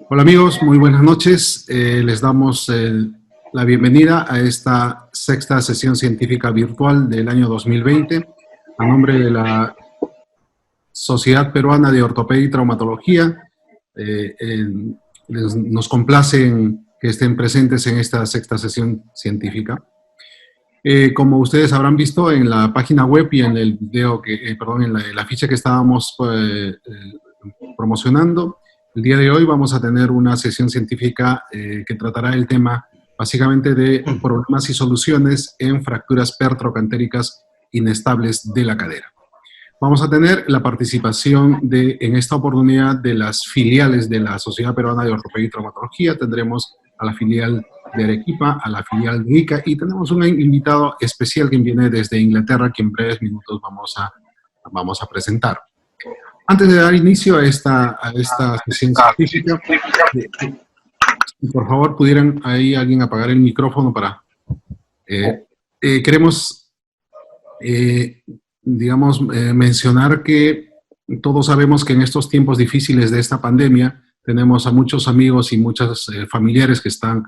Hola amigos, muy buenas noches. Les damos la bienvenida a esta sexta sesión científica virtual del año 2020 a nombre de la Sociedad Peruana de Ortopedia y Traumatología. Nos complace que estén presentes en esta sexta sesión científica. Como ustedes habrán visto en la página web y en el video en la ficha que estábamos promocionando, el día de hoy vamos a tener una sesión científica que tratará el tema básicamente de problemas y soluciones en fracturas pertrocantéricas inestables de la cadera. Vamos a tener la participación en esta oportunidad de las filiales de la Sociedad Peruana de Ortopedia y Traumatología. Tendremos a la filial de Arequipa, a la filial de Ica, y tenemos un invitado especial que viene desde Inglaterra, que en breves minutos vamos a presentar. Antes de dar inicio a esta sesión científica, por favor, pudieran ahí alguien apagar el micrófono para... queremos, mencionar que todos sabemos que en estos tiempos difíciles de esta pandemia tenemos a muchos amigos y muchos familiares que están,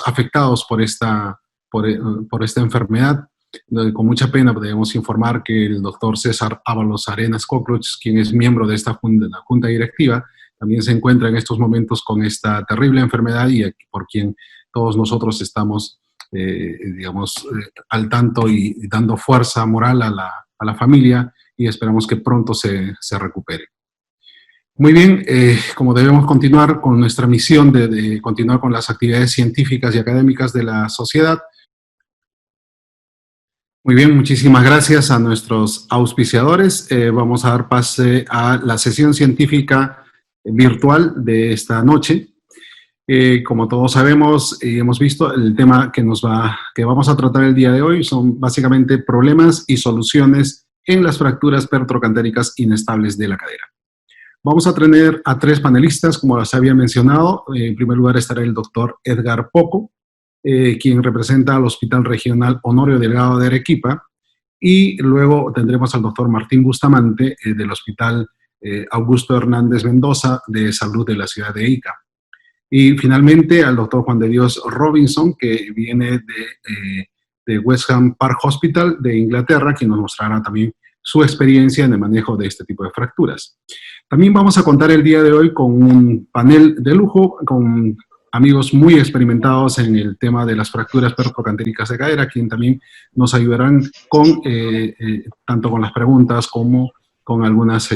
afectados por esta enfermedad. Con mucha pena debemos informar que el doctor César Ábalos Arenas Cockroach, quien es miembro de esta la junta directiva, también se encuentra en estos momentos con esta terrible enfermedad y por quien todos nosotros estamos, al tanto y dando fuerza moral a la familia, y esperamos que pronto se recupere. Muy bien, como debemos continuar con nuestra misión de continuar con las actividades científicas y académicas de la sociedad. Muy bien, muchísimas gracias a nuestros auspiciadores. Vamos a dar pase a la sesión científica virtual de esta noche. Como todos sabemos y hemos visto, el tema que vamos a tratar el día de hoy son básicamente problemas y soluciones en las fracturas pertrocantéricas inestables de la cadera. Vamos a tener a 3 panelistas, como les había mencionado. En primer lugar estará el doctor Edgar Poco, quien representa al Hospital Regional Honorio Delgado de Arequipa, y luego tendremos al doctor Martín Bustamante del Hospital Augusto Hernández Mendoza de Salud de la ciudad de Ica. Y finalmente al doctor Juan de Dios Robinson, que viene de West Ham Park Hospital de Inglaterra, quien nos mostrará también su experiencia en el manejo de este tipo de fracturas. También vamos a contar el día de hoy con un panel de lujo, con amigos muy experimentados en el tema de las fracturas pertrocantéricas de cadera, quien también nos ayudarán con, tanto con las preguntas como con algunos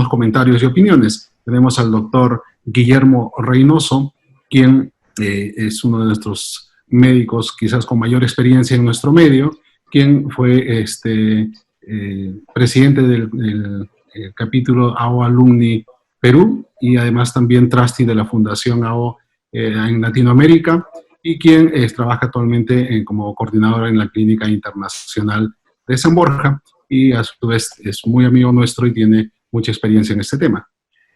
comentarios y opiniones. Tenemos al doctor Guillermo Reynoso, quien es uno de nuestros médicos quizás con mayor experiencia en nuestro medio, quien fue presidente del capítulo AO Alumni Perú, y además también trustee de la Fundación AO en Latinoamérica, y quien trabaja actualmente como coordinadora en la Clínica Internacional de San Borja, y a su vez es muy amigo nuestro y tiene mucha experiencia en este tema.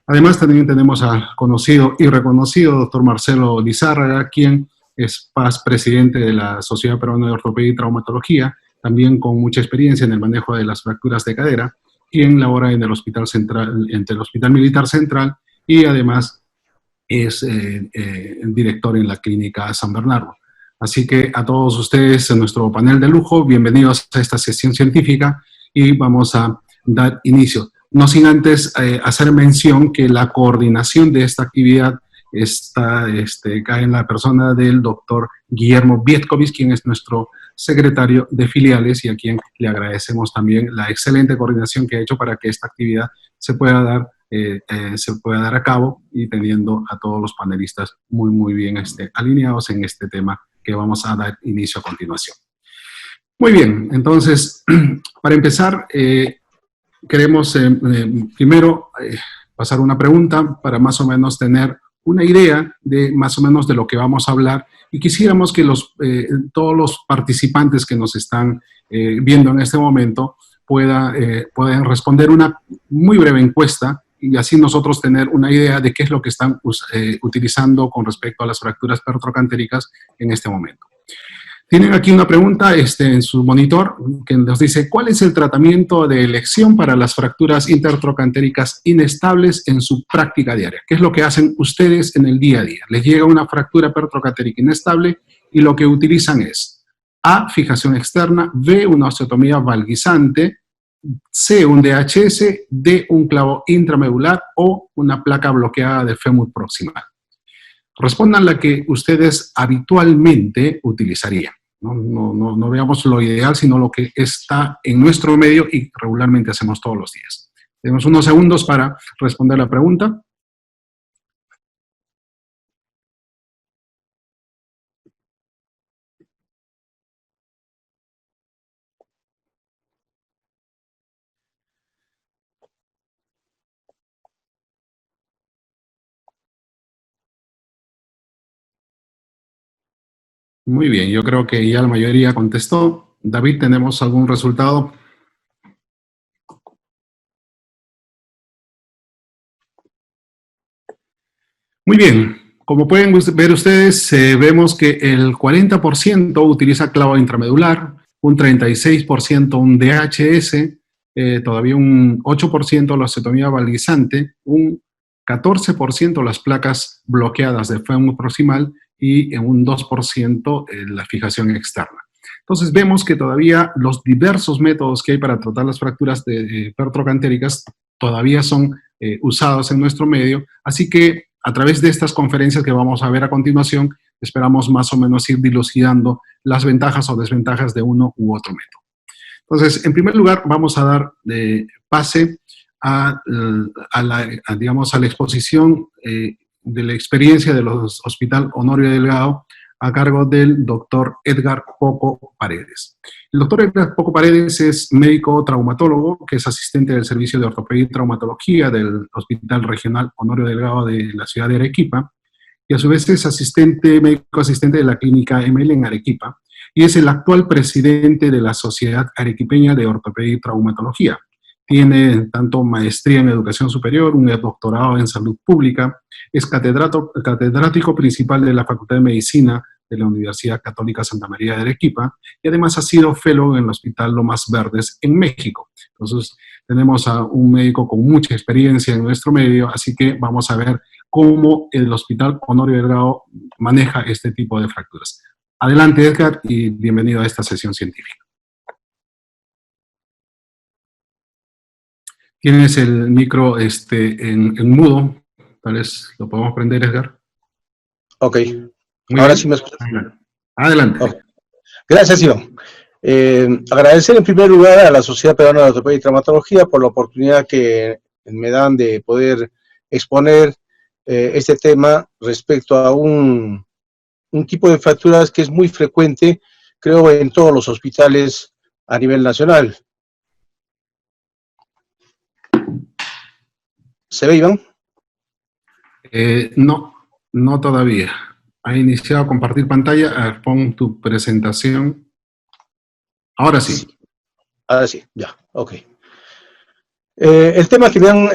Además también tenemos al conocido y reconocido doctor Marcelo Lizárraga, quien es presidente de la Sociedad Peruana de Ortopedia y Traumatología, también con mucha experiencia en el manejo de las fracturas de cadera, quien labora en el Hospital Central, entre el Hospital Militar Central, y además es director en la Clínica San Bernardo. Así que a todos ustedes en nuestro panel de lujo, bienvenidos a esta sesión científica, y vamos a dar inicio. No sin antes hacer mención que la coordinación de esta actividad cae en la persona del doctor Guillermo Vietkovic, quien es nuestro secretario de filiales, y a quien le agradecemos también la excelente coordinación que ha hecho para que esta actividad se pueda dar a cabo, y teniendo a todos los panelistas muy bien alineados en este tema que vamos a dar inicio a continuación. Muy bien, entonces, para empezar, queremos primero pasar una pregunta para más o menos tener una idea de más o menos de lo que vamos a hablar, y quisiéramos que todos los participantes que nos están viendo en este momento puedan responder una muy breve encuesta, y así nosotros tener una idea de qué es lo que están utilizando con respecto a las fracturas pertrocantéricas en este momento. Tienen aquí una pregunta en su monitor que nos dice, ¿cuál es el tratamiento de elección para las fracturas intertrocantéricas inestables en su práctica diaria? ¿Qué es lo que hacen ustedes en el día a día? Les llega una fractura pertrocantérica inestable y lo que utilizan es A, fijación externa, B, una osteotomía valguizante, C, un DHS, D, un clavo intramedular o una placa bloqueada de fémur proximal. Respondan la que ustedes habitualmente utilizarían. No veamos lo ideal, sino lo que está en nuestro medio y regularmente hacemos todos los días. Tenemos unos segundos para responder la pregunta. Muy bien, yo creo que ya la mayoría contestó. David, ¿tenemos algún resultado? Muy bien, como pueden ver ustedes, vemos que el 40% utiliza clavo intramedular, un 36% un DHS, todavía un 8% la osteotomía valguizante, un 14% las placas bloqueadas de fémur proximal y en un 2% la fijación externa. Entonces vemos que todavía los diversos métodos que hay para tratar las fracturas pertrocantéricas todavía son usados en nuestro medio, así que a través de estas conferencias que vamos a ver a continuación, esperamos más o menos ir dilucidando las ventajas o desventajas de uno u otro método. Entonces, en primer lugar, vamos a dar pase digamos, a la exposición de la experiencia del Hospital Honorio Delgado a cargo del doctor Edgar Poco Paredes. El doctor Edgar Poco Paredes es médico traumatólogo, que es asistente del Servicio de Ortopedia y Traumatología del Hospital Regional Honorio Delgado de la ciudad de Arequipa, y a su vez es médico asistente de la Clínica ML en Arequipa, y es el actual presidente de la Sociedad Arequipeña de Ortopedia y Traumatología. Tiene tanto maestría en educación superior, un doctorado en salud pública, es catedrático principal de la Facultad de Medicina de la Universidad Católica Santa María de Arequipa y además ha sido fellow en el Hospital Lomas Verdes en México. Entonces, tenemos a un médico con mucha experiencia en nuestro medio, así que vamos a ver cómo el Hospital Honorio Delgado maneja este tipo de fracturas. Adelante, Edgar, y bienvenido a esta sesión científica. Tienes el micro en mudo. Tal vez lo podemos prender, Edgar. Ok. Muy Ahora bien. sí me escuchas. Adelante. Okay. Gracias, Iván. Agradecer en primer lugar a la Sociedad Peruana de Ortopedia y Traumatología por la oportunidad que me dan de poder exponer este tema respecto a un tipo de fracturas que es muy frecuente, creo, en todos los hospitales a nivel nacional. ¿Se ve, Iván? No todavía. Ha iniciado a compartir pantalla. A ver, pon tu presentación. Ahora sí. Ahora sí, ya, ok. El tema que me han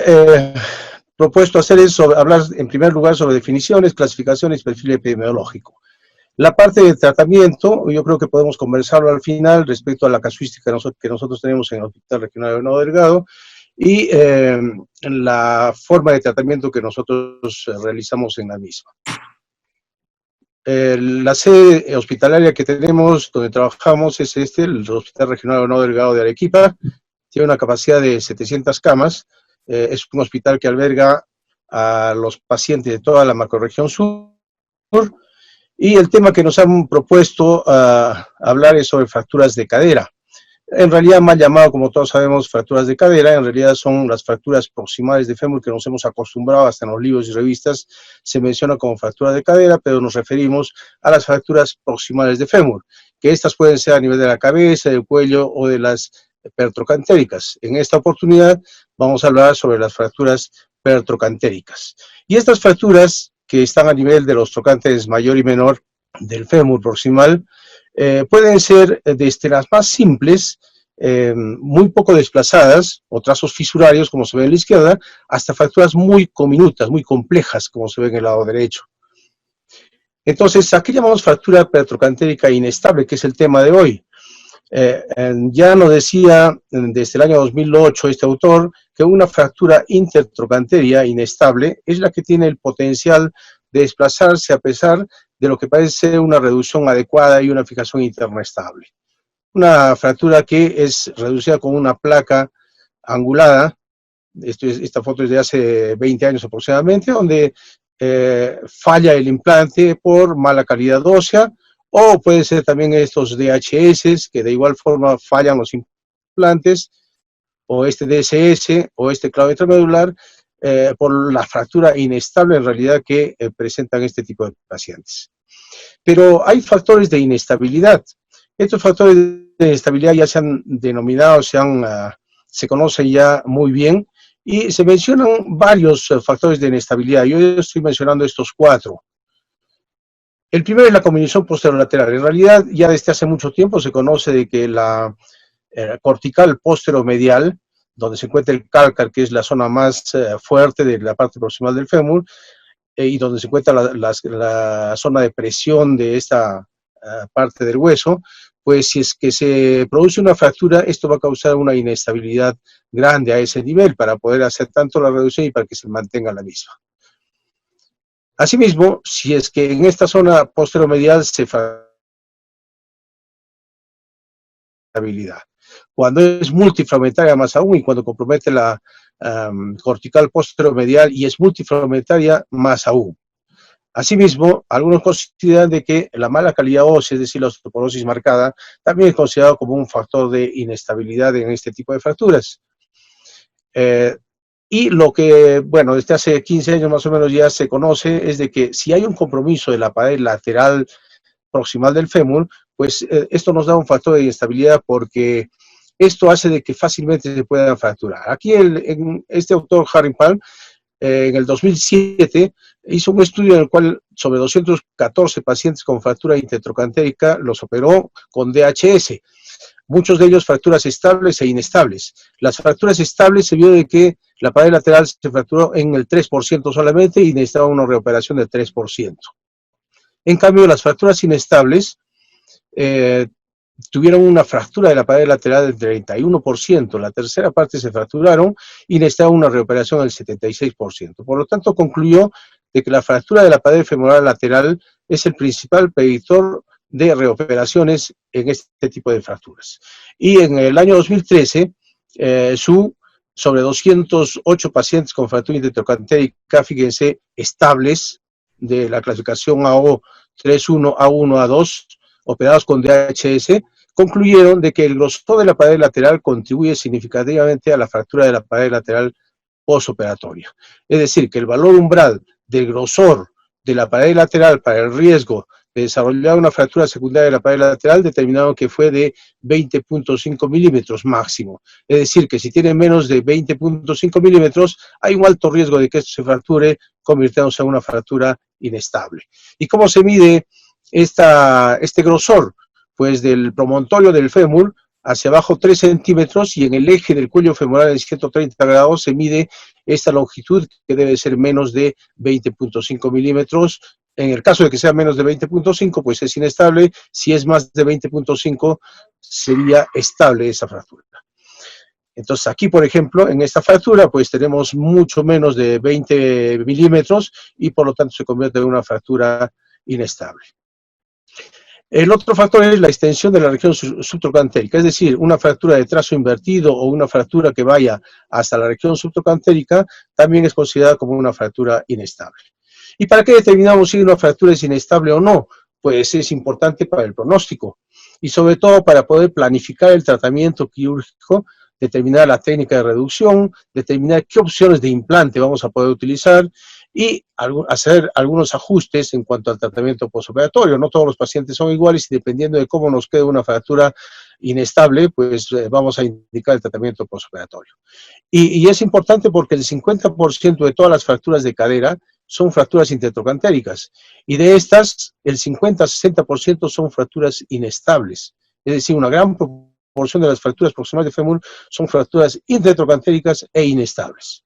propuesto hacer es hablar en primer lugar sobre definiciones, clasificaciones y perfil epidemiológico. La parte de tratamiento, yo creo que podemos conversarlo al final respecto a la casuística que nosotros tenemos en el Hospital Regional de Nuevo Delgado y la forma de tratamiento que nosotros realizamos en la misma. La sede hospitalaria que tenemos, donde trabajamos, es el Hospital Regional de Nuevo Delgado de Arequipa. Tiene una capacidad de 700 camas. Es un hospital que alberga a los pacientes de toda la macrorregión sur. Y el tema que nos han propuesto hablar es sobre fracturas de cadera. En realidad, mal llamado, como todos sabemos, fracturas de cadera, en realidad son las fracturas proximales de fémur que nos hemos acostumbrado hasta en los libros y revistas, se menciona como fractura de cadera, pero nos referimos a las fracturas proximales de fémur, que estas pueden ser a nivel de la cabeza, del cuello o de las pertrocantéricas. En esta oportunidad vamos a hablar sobre las fracturas pertrocantéricas. Y estas fracturas que están a nivel de los trocantes mayor y menor del fémur proximal, pueden ser desde las más simples, muy poco desplazadas, o trazos fisurarios, como se ve en la izquierda, hasta fracturas muy cominutas, muy complejas, como se ve en el lado derecho. Entonces, aquí llamamos fractura perotrocantérica inestable, que es el tema de hoy. Ya nos decía desde el año 2008 este autor que una fractura intertrocanteria inestable es la que tiene el potencial de desplazarse a pesar de lo que parece ser una reducción adecuada y una fijación interna estable. Una fractura que es reducida con una placa angulada. Esta foto es de hace 20 años aproximadamente, donde falla el implante por mala calidad ósea, o puede ser también estos DHS, que de igual forma fallan los implantes, o este DSS, o este clavo intramedular, por la fractura inestable en realidad que presentan este tipo de pacientes. Pero hay factores de inestabilidad. Estos factores de inestabilidad ya se han denominado, se conocen ya muy bien, y se mencionan varios factores de inestabilidad. Yo estoy mencionando estos 4. El primero es la combinación posterolateral. En realidad, ya desde hace mucho tiempo se conoce de que la cortical posteromedial, donde se encuentra el cálcar, que es la zona más fuerte de la parte proximal del fémur, y donde se encuentra la zona de presión de esta parte del hueso, pues si es que se produce una fractura, esto va a causar una inestabilidad grande a ese nivel para poder hacer tanto la reducción y para que se mantenga la misma. Asimismo, si es que en esta zona posteromedial se fragilidad, cuando es multifragmentaria más aún y cuando compromete la cortical posteromedial y es multifragmentaria más aún. Asimismo, algunos consideran de que la mala calidad ósea, es decir, la osteoporosis marcada, también es considerado como un factor de inestabilidad en este tipo de fracturas. Y lo que, bueno, desde hace 15 años más o menos ya se conoce es de que si hay un compromiso de la pared lateral proximal del fémur, pues esto nos da un factor de inestabilidad porque esto hace de que fácilmente se puedan fracturar. Aquí este autor, Harry Palm, en el 2007 hizo un estudio en el cual sobre 214 pacientes con fractura intertrocantérica los operó con DHS. Muchos de ellos fracturas estables e inestables. Las fracturas estables se vio de que la pared lateral se fracturó en el 3% solamente y necesitaba una reoperación del 3%. En cambio, las fracturas inestables tuvieron una fractura de la pared lateral del 31%, la tercera parte se fracturaron y necesitaba una reoperación del 76%. Por lo tanto, concluyó de que la fractura de la pared femoral lateral es el principal predictor de reoperaciones en este tipo de fracturas. Y en el año 2013, sobre 208 pacientes con fractura intertrocantérica, fíjense, estables, de la clasificación AO 3.1, A1, A2, operados con DHS, concluyeron de que el grosor de la pared lateral contribuye significativamente a la fractura de la pared lateral postoperatoria. Es decir, que el valor umbral del grosor de la pared lateral para el riesgo de desarrollar una fractura secundaria de la pared lateral determinaron que fue de 20.5 milímetros máximo. Es decir, que si tiene menos de 20.5 milímetros, hay un alto riesgo de que esto se fracture, convirtiéndose en una fractura inestable. ¿Y cómo se mide este grosor? Pues del promontorio del fémur hacia abajo 3 centímetros y en el eje del cuello femoral en 130 grados se mide esta longitud que debe ser menos de 20.5 milímetros. En el caso de que sea menos de 20.5, pues es inestable. Si es más de 20.5, sería estable esa fractura. Entonces aquí, por ejemplo, en esta fractura, pues tenemos mucho menos de 20 milímetros y por lo tanto se convierte en una fractura inestable. El otro factor es la extensión de la región subtrocantérica, es decir, una fractura de trazo invertido o una fractura que vaya hasta la región subtrocantérica también es considerada como una fractura inestable. ¿Y para qué determinamos si una fractura es inestable o no? Pues es importante para el pronóstico y sobre todo para poder planificar el tratamiento quirúrgico, determinar la técnica de reducción, determinar qué opciones de implante vamos a poder utilizar y hacer algunos ajustes en cuanto al tratamiento postoperatorio. No todos los pacientes son iguales y dependiendo de cómo nos quede una fractura inestable, pues vamos a indicar el tratamiento postoperatorio. Y es importante porque el 50% de todas las fracturas de cadera son fracturas intertrocantéricas y de estas el 50-60% son fracturas inestables. Es decir, una gran proporción de las fracturas proximales de fémur son fracturas intertrocantéricas e inestables.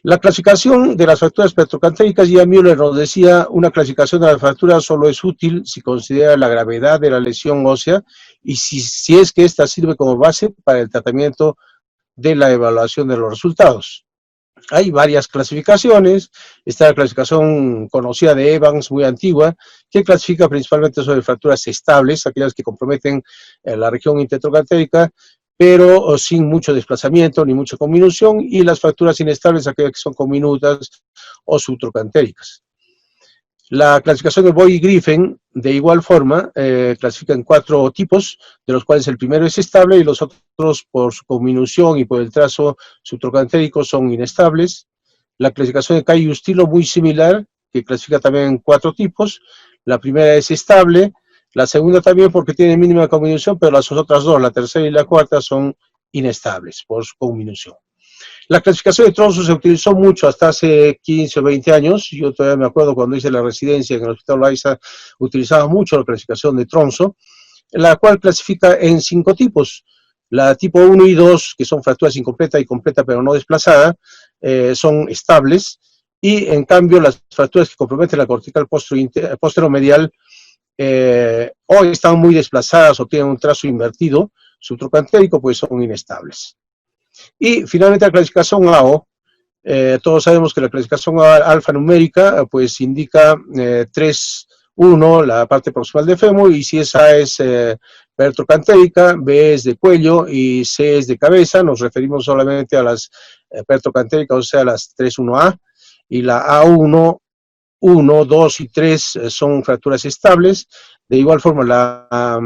La clasificación de las fracturas petrocantéricas, ya Müller nos decía, una clasificación de las fracturas solo es útil si considera la gravedad de la lesión ósea y si es que ésta sirve como base para el tratamiento de la evaluación de los resultados. Hay varias clasificaciones, está la clasificación conocida de Evans, muy antigua, que clasifica principalmente sobre fracturas estables, aquellas que comprometen la región intertrocantérica, pero sin mucho desplazamiento ni mucha conminución, y las fracturas inestables, aquellas que son conminutas o subtrocantéricas. La clasificación de Boy y Griffin, de igual forma, clasifica en 4 tipos, de los cuales el primero es estable y los otros, por su conminución y por el trazo subtrocantérico, son inestables. La clasificación de Kay y Ustilo, muy similar, que clasifica también en 4 tipos. La primera es estable, la segunda también porque tiene mínima conminución, pero las otras dos, la tercera y la cuarta, son inestables por su conminución. La clasificación de Tronzo se utilizó mucho hasta hace 15 o 20 años. Yo todavía me acuerdo cuando hice la residencia en el Hospital Loaiza, utilizaba mucho la clasificación de Tronzo, la cual clasifica en 5 tipos. La tipo 1 y 2, que son fracturas incompleta y completa pero no desplazada, son estables, y en cambio las fracturas que comprometen la cortical posteromedial o están muy desplazadas o tienen un trazo invertido subtrocantérico, pues son inestables. Y finalmente la clasificación AO, todos sabemos que la clasificación alfanumérica pues indica 3, 1, la parte proximal de fémur, y si esa es petrocantérica, B es de cuello y C es de cabeza. Nos referimos solamente a las petrocantéricas, o sea, las 3-1A, y la A1, 1, 2 y 3 son fracturas estables. De igual forma, la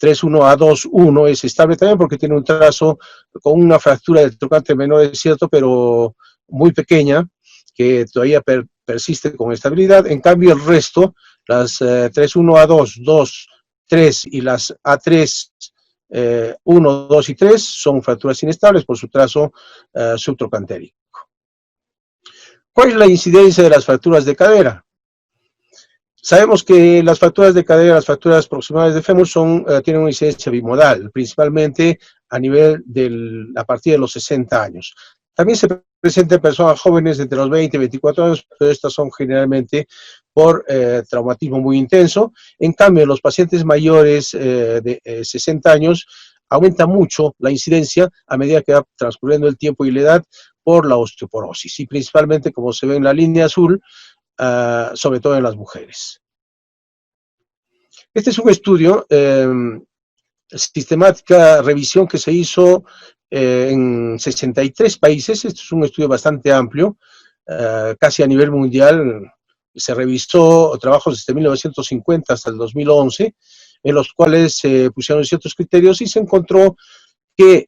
3-1A2-1 es estable también porque tiene un trazo con una fractura del trocante menor, es cierto, pero muy pequeña, que todavía persiste con estabilidad. En cambio, el resto, las 3-1A2, 2, 3 y las A3, 1, 2 y 3, son fracturas inestables por su trazo subtrocantérico. ¿Cuál es la incidencia de las fracturas de cadera? Sabemos que las fracturas de cadera, las fracturas proximales de fémur tienen una incidencia bimodal, principalmente a partir de los 60 años. También se presenta en personas jóvenes entre los 20 y 24 años, pero estas son generalmente por traumatismo muy intenso. En cambio, en los pacientes mayores de 60 años, aumenta mucho la incidencia a medida que va transcurriendo el tiempo y la edad por la osteoporosis, y principalmente, como se ve en la línea azul, sobre todo en las mujeres. Este es un estudio, sistemática revisión que se hizo en 63 países. Este es un estudio bastante amplio, casi a nivel mundial. Se revisó trabajos desde 1950 hasta el 2011, en los cuales se pusieron ciertos criterios y se encontró que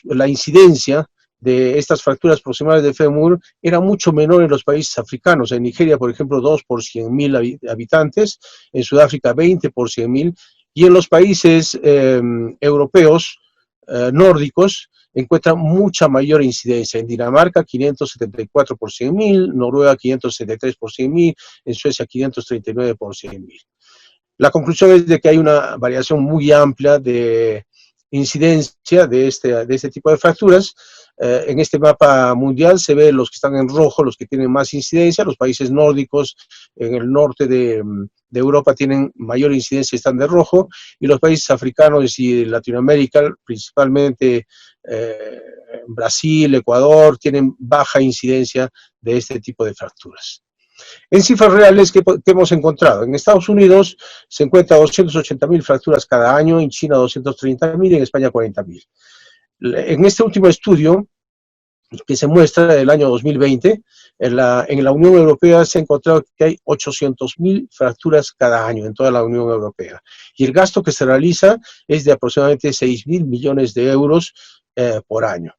la incidencia de estas fracturas proximales de fémur era mucho menor en los países africanos. En Nigeria, por ejemplo, 2 por 100.000 habitantes, en Sudáfrica 20 por 100.000, y en los países europeos, nórdicos, encuentran mucha mayor incidencia. En Dinamarca, 574 por 100.000, Noruega, 573 por 100.000, en Suecia, 539 por 100.000. La conclusión es de que hay una variación muy amplia de incidencia de este tipo de fracturas. En este mapa mundial se ve los que están en rojo, los que tienen más incidencia. Los países nórdicos en el norte de Europa tienen mayor incidencia y están de rojo, y los países africanos y Latinoamérica, principalmente Brasil, Ecuador, tienen baja incidencia de este tipo de fracturas. En cifras reales, ¿qué hemos encontrado? En Estados Unidos se encuentran 280.000 fracturas cada año, en China 230.000 y en España 40.000. En este último estudio, que se muestra del año 2020, en la Unión Europea se ha encontrado que hay 800.000 fracturas cada año en toda la Unión Europea. Y el gasto que se realiza es de aproximadamente 6.000 millones de euros por año.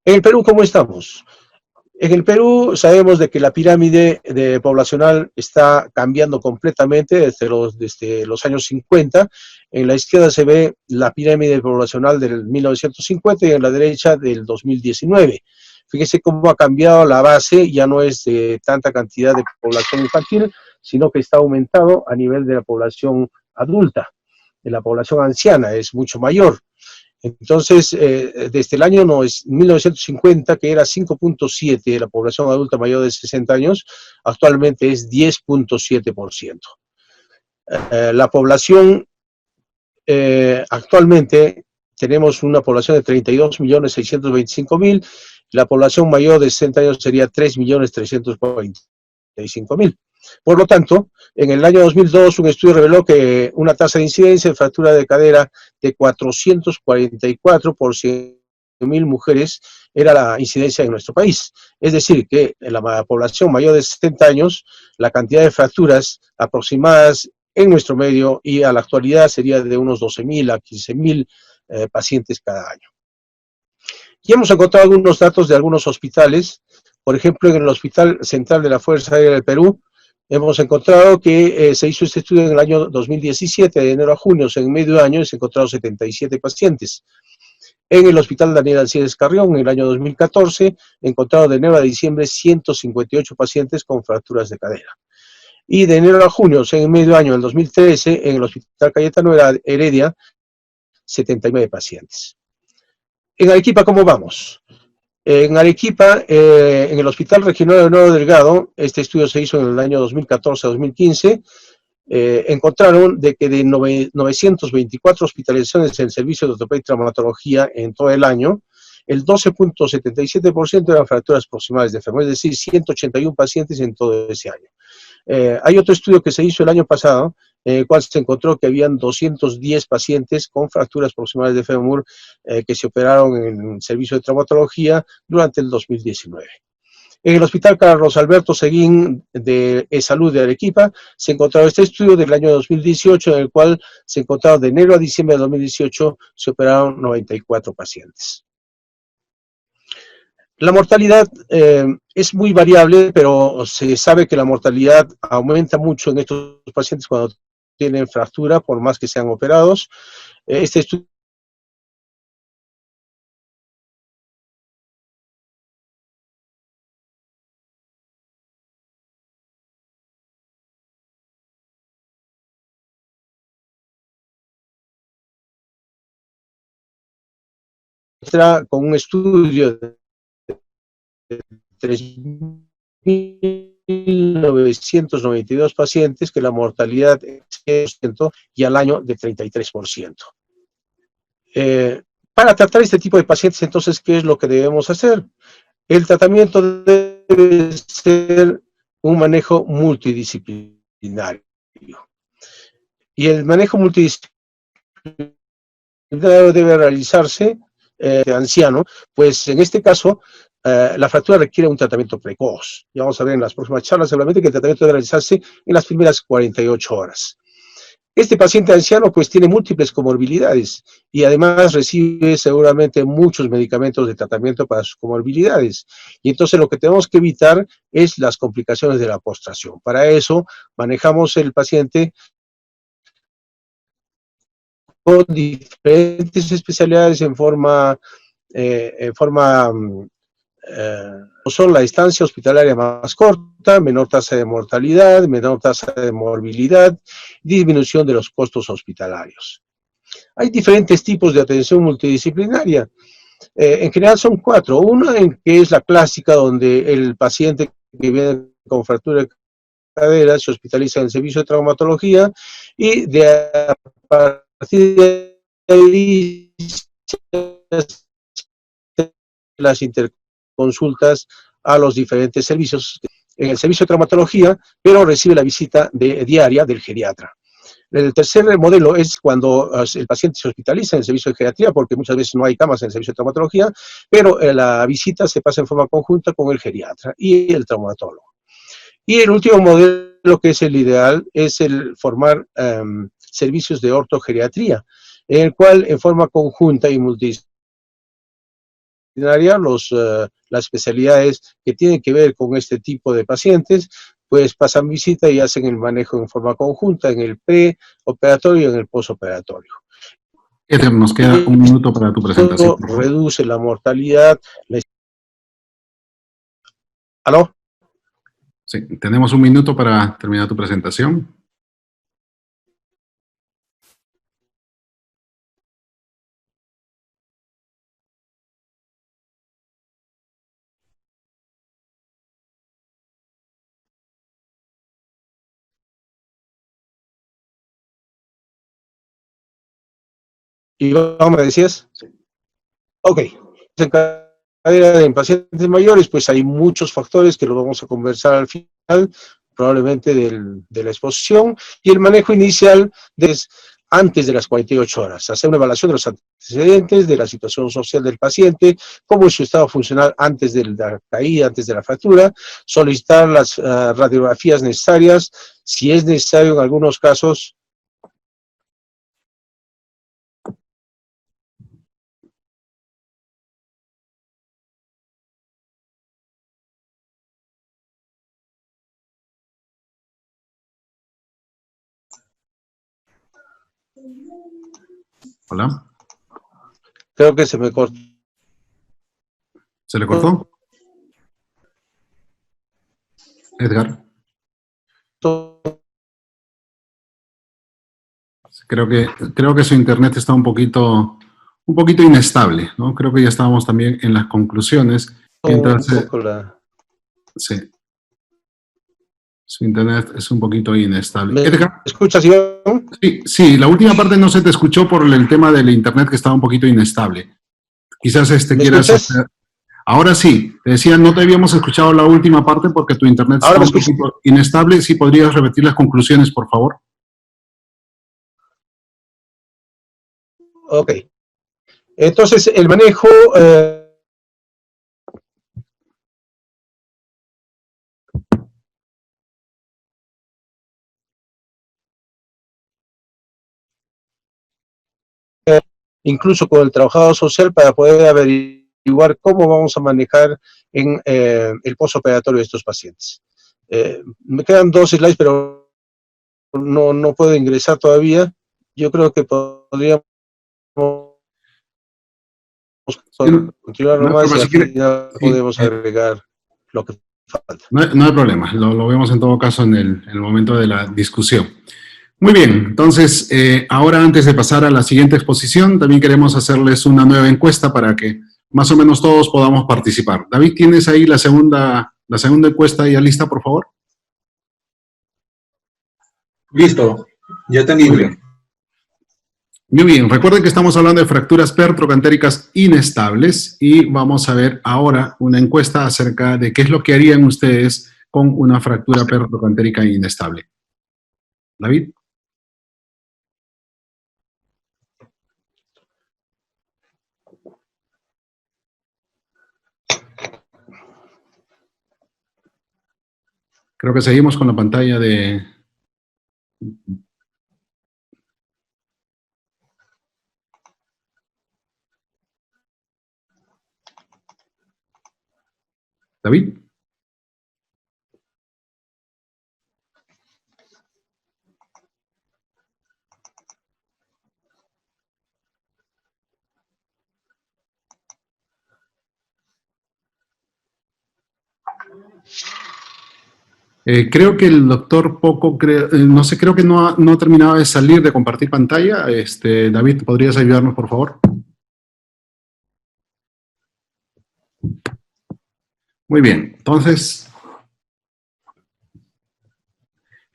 En el Perú, ¿cómo estamos? En el Perú sabemos de que la pirámide poblacional está cambiando completamente desde los años 50. En la izquierda se ve la pirámide poblacional del 1950 y en la derecha del 2019. Fíjese cómo ha cambiado la base, ya no es de tanta cantidad de población infantil, sino que está aumentado a nivel de la población adulta, de la población anciana, es mucho mayor. Entonces, desde el año 1950, que era 5.7 de la población adulta mayor de 60 años, actualmente es 10.7%. La población, actualmente tenemos una población de 32.625.000, la población mayor de 60 años sería 3.345.000. Por lo tanto, en el año 2002 un estudio reveló que una tasa de incidencia de fractura de cadera de 444 por 100.000 mujeres era la incidencia en nuestro país. Es decir, que en la población mayor de 70 años, la cantidad de fracturas aproximadas en nuestro medio y a la actualidad sería de unos 12.000 a 15.000 pacientes cada año. Y hemos encontrado algunos datos de algunos hospitales. Por ejemplo, en el Hospital Central de la Fuerza Aérea del Perú, hemos encontrado que se hizo este estudio en el año 2017, de enero a junio, o sea, en medio año, y se encontraron 77 pacientes. En el Hospital Daniel Alcides Carrión, en el año 2014, encontraron de enero a diciembre 158 pacientes con fracturas de cadera. Y de enero a junio, o sea, en medio año del 2013, en el Hospital Cayetano Heredia, 79 pacientes. En Arequipa, ¿cómo vamos? En Arequipa, en el Hospital Regional de Leonardo Delgado, este estudio se hizo en el año 2014-2015, encontraron de que de 924 hospitalizaciones en el servicio de ortopedia y traumatología en todo el año, el 12.77% eran fracturas proximales de fémur, es decir, 181 pacientes en todo ese año. Hay otro estudio que se hizo el año pasado, en el cual se encontró que habían 210 pacientes con fracturas proximales de fémur que se operaron en el servicio de traumatología durante el 2019. En el Hospital Carlos Alberto Seguín de Salud de Arequipa se encontró este estudio del año 2018, en el cual se encontraron de enero a diciembre de 2018, se operaron 94 pacientes. La mortalidad es muy variable, pero se sabe que la mortalidad aumenta mucho en estos pacientes cuando tienen fractura, por más que sean operados. Este estudio muestra con un estudio de 3.992 pacientes que la mortalidad es 10% y al año de 33%. Para tratar este tipo de pacientes, entonces, ¿qué es lo que debemos hacer? El tratamiento debe ser un manejo multidisciplinario. Y el manejo multidisciplinario debe realizarse de anciano, pues en este caso la fractura requiere un tratamiento precoz. Y vamos a ver en las próximas charlas seguramente que el tratamiento debe realizarse en las primeras 48 horas. Este paciente anciano pues tiene múltiples comorbilidades y además recibe seguramente muchos medicamentos de tratamiento para sus comorbilidades. Y entonces lo que tenemos que evitar es las complicaciones de la postración. Para eso manejamos el paciente con diferentes especialidades en forma son la estancia hospitalaria más corta, menor tasa de mortalidad, menor tasa de morbilidad, disminución de los costos hospitalarios. Hay diferentes tipos de atención multidisciplinaria. En general son 4. Una en que es la clásica, donde el paciente que viene con fractura de cadera se hospitaliza en el servicio de traumatología y a partir de ahí las interconsultas a los diferentes servicios en el servicio de traumatología, pero recibe la visita diaria del geriatra. El tercer modelo es cuando el paciente se hospitaliza en el servicio de geriatría, porque muchas veces no hay camas en el servicio de traumatología, pero la visita se pasa en forma conjunta con el geriatra y el traumatólogo. Y el último modelo, que es el ideal, es el formar servicios de ortogeriatría, en el cual en forma conjunta y multidisciplinaria las especialidades que tienen que ver con este tipo de pacientes, pues pasan visita y hacen el manejo en forma conjunta en el preoperatorio y en el postoperatorio. Nos queda un minuto para tu presentación. Esto reduce la mortalidad. ¿Aló? Sí, tenemos un minuto para terminar tu presentación. Iván, ¿me decías? Sí. Ok. En pacientes mayores, pues hay muchos factores que lo vamos a conversar al final, probablemente de la exposición, y el manejo inicial es antes de las 48 horas, hacer una evaluación de los antecedentes, de la situación social del paciente, cómo es su estado funcional antes de la caída, antes de la fractura, solicitar las radiografías necesarias, si es necesario en algunos casos. Hola. Creo que se me cortó. ¿Se le cortó? Edgar. Creo que su internet está un poquito inestable, ¿no? Creo que ya estábamos también en las conclusiones. Entonces, sí, su internet es un poquito inestable. Edgar. ¿Me escuchas, Iván? Sí, la última parte no se te escuchó por el tema del internet que estaba un poquito inestable. Quizás quieras hacer... Ahora sí, te decía, no te habíamos escuchado la última parte porque tu internet está un poquito inestable. ¿Sí podrías repetir las conclusiones, por favor? Ok. Entonces, el manejo... incluso con el trabajador social para poder averiguar cómo vamos a manejar en el postoperatorio de estos pacientes. Me quedan 2 slides, pero no puedo ingresar todavía. Yo creo que podríamos continuar nomás y al final podemos agregar lo que falta. No hay problema, lo vemos en todo caso en el momento de la discusión. Muy bien, entonces, ahora antes de pasar a la siguiente exposición, también queremos hacerles una nueva encuesta para que más o menos todos podamos participar. David, ¿tienes ahí la segunda encuesta ya lista, por favor? Listo, ya está libre. Muy bien, recuerden que estamos hablando de fracturas pertrocantéricas inestables y vamos a ver ahora una encuesta acerca de qué es lo que harían ustedes con una fractura pertrocantérica inestable. David. Creo que seguimos con la pantalla de... David. Creo que el doctor Poco, no sé, creo que no ha terminado de salir de compartir pantalla. David, ¿podrías ayudarnos, por favor? Muy bien, entonces,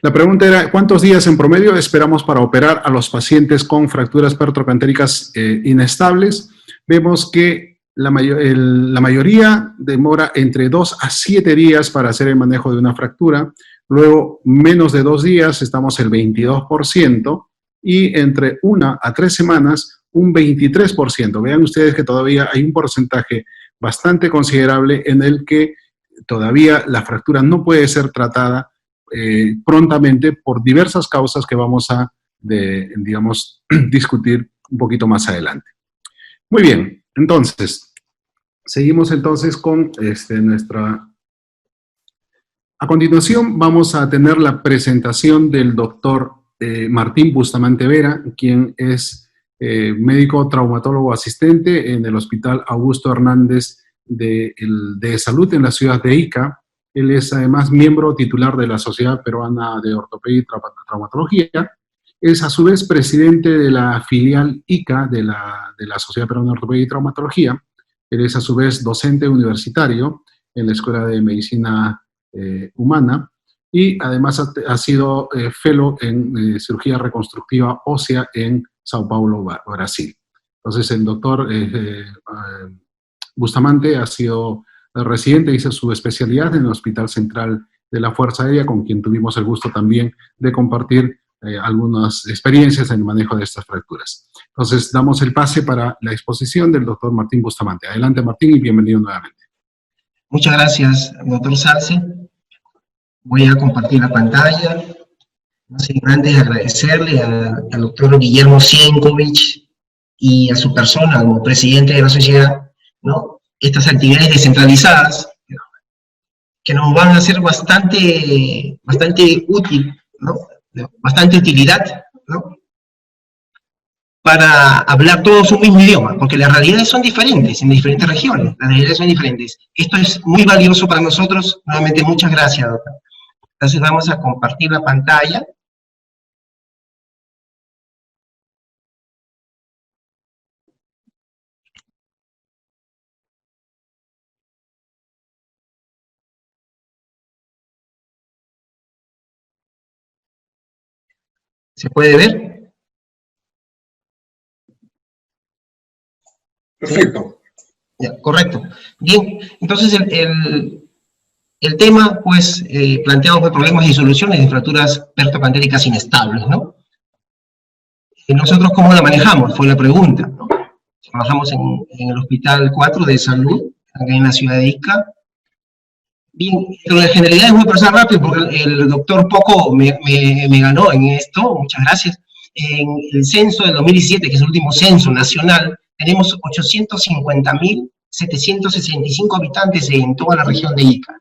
la pregunta era, ¿cuántos días en promedio esperamos para operar a los pacientes con fracturas pertrocantéricas inestables? Vemos que la mayoría demora entre 2 a 7 días para hacer el manejo de una fractura, luego menos de 2 días estamos el 22% y entre 1 a 3 semanas un 23%. Vean ustedes que todavía hay un porcentaje bastante considerable en el que todavía la fractura no puede ser tratada prontamente por diversas causas que vamos a, digamos, discutir un poquito más adelante. Muy bien, entonces, seguimos entonces con nuestra... A continuación vamos a tener la presentación del doctor Martín Bustamante Vera, quien es médico traumatólogo asistente en el Hospital Augusto Hernández de Salud en la ciudad de Ica. Él es además miembro titular de la Sociedad Peruana de Ortopedia y Traumatología. Es a su vez presidente de la filial ICA de la Sociedad Peruana de Ortopedia y Traumatología. Él es a su vez docente universitario en la Escuela de Medicina Humana y además ha sido fellow en cirugía reconstructiva ósea en Sao Paulo, Brasil. Entonces, el doctor Bustamante ha sido residente, hizo su especialidad en el Hospital Central de la Fuerza Aérea, con quien tuvimos el gusto también de compartir algunas experiencias en el manejo de estas fracturas. Entonces, damos el pase para la exposición del doctor Martín Bustamante. Adelante, Martín, y bienvenido nuevamente. Muchas gracias, doctor Salce. Voy a compartir la pantalla. No sé, antes agradecerle al doctor Guillermo Sienkiewicz y a su persona como presidente de la sociedad, ¿no?, estas actividades descentralizadas que nos van a ser bastante útil, ¿no?, bastante utilidad, ¿no?, para hablar todos un mismo idioma, porque las realidades son diferentes en diferentes regiones, las realidades son diferentes. Esto es muy valioso para nosotros. Nuevamente, muchas gracias, doctor. Entonces vamos a compartir la pantalla. ¿Se puede ver? Perfecto. Ya, correcto. Bien, entonces el tema, pues, planteado fue problemas y soluciones de fracturas pertocantéricas inestables, ¿no? ¿Y nosotros cómo la manejamos? Fue la pregunta, ¿no? Trabajamos en el Hospital 4 de Salud, acá en la ciudad de Ica. Bien, pero la generalidad es muy pasar rápido, porque el doctor Poco me ganó en esto, muchas gracias. En el censo del 2017, que es el último censo nacional, tenemos 850.765 habitantes en toda la región de Ica.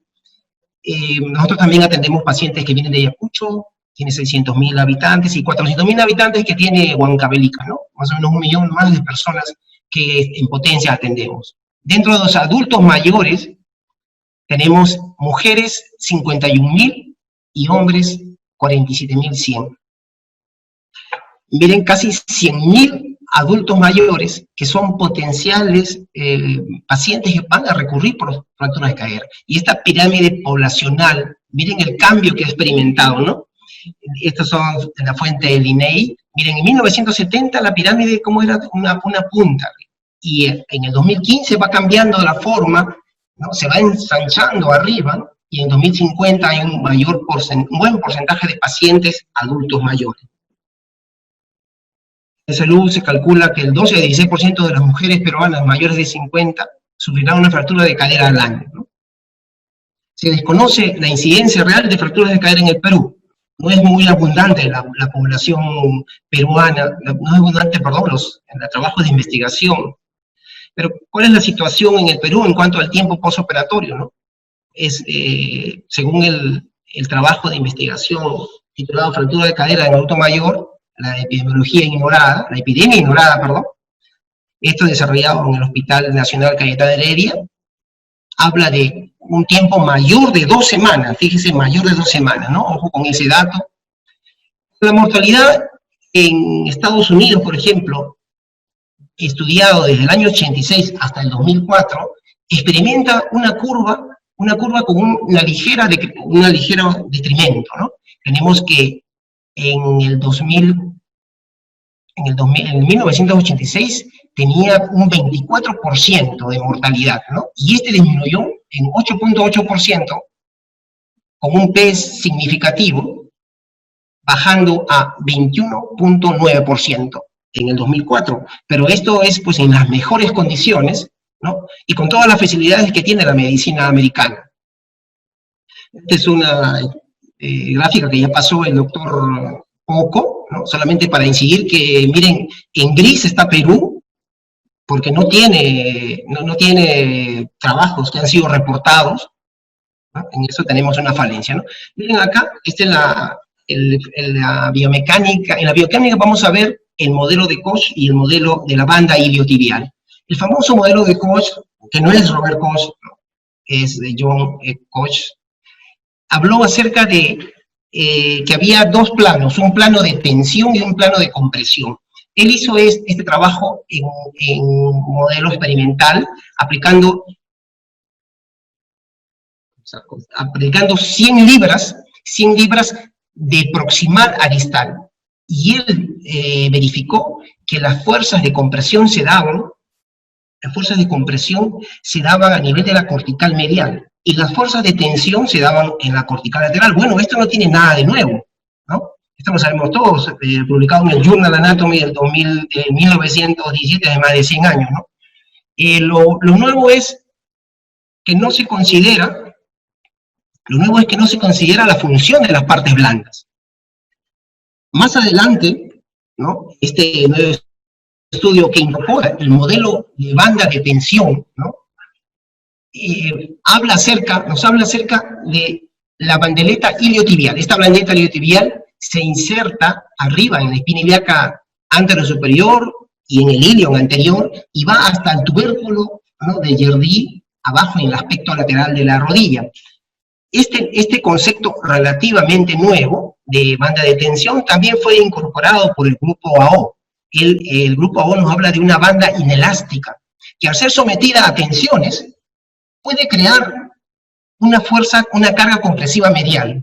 Nosotros también atendemos pacientes que vienen de Ayacucho, tiene 600.000 habitantes, y 400.000 habitantes que tiene Huancavelica, ¿no? Más o menos 1 millón más de personas que en potencia atendemos. Dentro de los adultos mayores, tenemos mujeres 51.000 y hombres 47.100. Miren, casi 100.000 adultos mayores que son potenciales pacientes que van a recurrir por fracturas de cadera. Y esta pirámide poblacional, miren el cambio que ha experimentado, ¿no? Estas son la fuente del INEI. Miren, en 1970 la pirámide como era una punta, y en el 2015 va cambiando la forma, ¿no? Se va ensanchando arriba, y en 2050 hay un buen porcentaje de pacientes adultos mayores. En salud se calcula que el 12 a 16% de las mujeres peruanas mayores de 50 sufrirán una fractura de cadera al año, ¿no? Se desconoce la incidencia real de fracturas de cadera en el Perú. No es muy abundante la población peruana, no es abundante, perdón, los trabajos de investigación. Pero, ¿cuál es la situación en el Perú en cuanto al tiempo postoperatorio, ¿no? Según el trabajo de investigación titulado Fractura de cadera en adulto mayor, la epidemia ignorada, perdón, esto desarrollado en el Hospital Nacional Cayetano Heredia, habla de un tiempo mayor de 2 semanas, fíjese, mayor de 2 semanas, ¿no? Ojo con ese dato. La mortalidad en Estados Unidos, por ejemplo, estudiado desde el año 86 hasta el 2004, experimenta una curva con un ligero detrimento, ¿no? Tenemos que en 1986 tenía un 24% de mortalidad, ¿no? Y este disminuyó en 8.8%, con un P significativo, bajando a 21.9% en el 2004. Pero esto es, pues, en las mejores condiciones, ¿no? Y con todas las facilidades que tiene la medicina americana. Esta es una gráfica que ya pasó el doctor Poco, ¿no? Solamente para incidir que, miren, en gris está Perú, porque no tiene trabajos que han sido reportados, ¿no? En eso tenemos una falencia, ¿no? Miren acá, esta es la biomecánica. En la biomecánica vamos a ver el modelo de Koch y el modelo de la banda iliotibial. El famoso modelo de Koch, que no es Robert Koch, ¿no? Es de John Koch, habló acerca de que había 2 planos, un plano de tensión y un plano de compresión. Él hizo este trabajo en modelo experimental, aplicando 100 libras de proximal a distal. Y él verificó que las fuerzas de compresión se daban a nivel de la cortical medial, y las fuerzas de tensión se daban en la cortical lateral. Bueno, esto no tiene nada de nuevo, ¿no? Esto lo sabemos todos, publicado en el Journal Anatomy del 1917, de más de 100 años, ¿no? Lo nuevo es que no se considera la función de las partes blandas. Más adelante, ¿no? Este nuevo estudio que incorpora el modelo de banda de tensión, ¿no? Nos habla acerca de la bandeleta iliotibial. Esta bandeleta iliotibial se inserta arriba en la espina ilíaca anterior-superior y en el ilion anterior, y va hasta el tubérculo, ¿no?, de Jerdí, abajo en el aspecto lateral de la rodilla. Este concepto relativamente nuevo de banda de tensión también fue incorporado por el grupo AO. El grupo AO nos habla de una banda inelástica, que al ser sometida a tensiones, puede crear una fuerza, una carga compresiva medial.